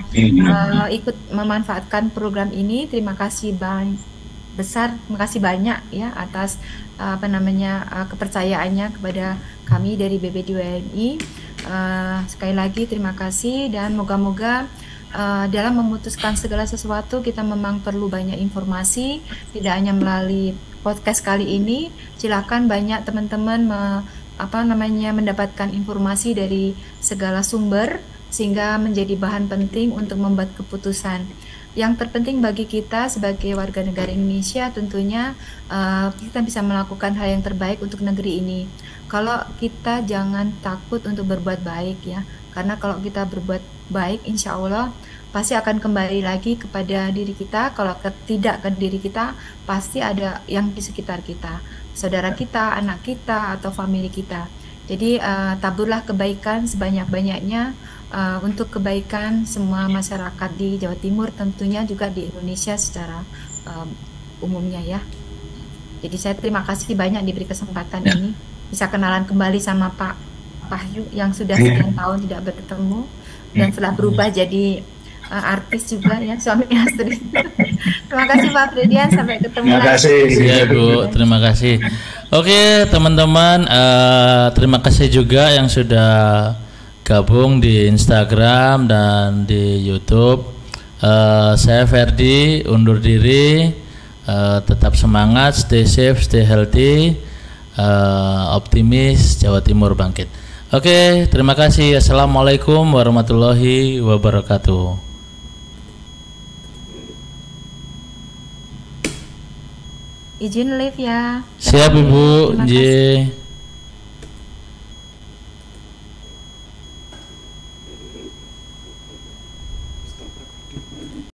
ikut memanfaatkan program ini. Terima kasih terima kasih banyak ya atas kepercayaannya kepada kami dari BPD-WMI. Sekali lagi terima kasih, dan moga-moga dalam memutuskan segala sesuatu kita memang perlu banyak informasi, tidak hanya melalui podcast kali ini. Silakan banyak teman-teman mendapatkan informasi dari segala sumber sehingga menjadi bahan penting untuk membuat keputusan. Yang terpenting bagi kita sebagai warga negara Indonesia tentunya kita bisa melakukan hal yang terbaik untuk negeri ini. Kalau kita jangan takut untuk berbuat baik ya, karena kalau kita berbuat baik insya Allah pasti akan kembali lagi kepada diri kita. Kalau tidak ke diri kita, pasti ada yang di sekitar kita, saudara kita, anak kita, atau famili kita. Jadi taburlah kebaikan sebanyak-banyaknya untuk kebaikan semua masyarakat di Jawa Timur, tentunya juga di Indonesia secara umumnya ya. Jadi saya terima kasih banyak diberi kesempatan ini, bisa kenalan kembali sama Pak Wahyu yang sudah sekian tahun tidak bertemu, dan setelah berubah jadi artis juga ya, suami Astrid. Terima kasih Pak Fredian, sampai ketemu lagi. Terima kasih. Ya Bu, terima kasih. Oke teman-teman, terima kasih juga yang sudah gabung di Instagram dan di YouTube. Saya Ferdi undur diri. Tetap semangat, stay safe, stay healthy, optimis, Jawa Timur bangkit. Oke, terima kasih. Assalamualaikum warahmatullahi wabarakatuh. Izin live ya. Siap Ibu.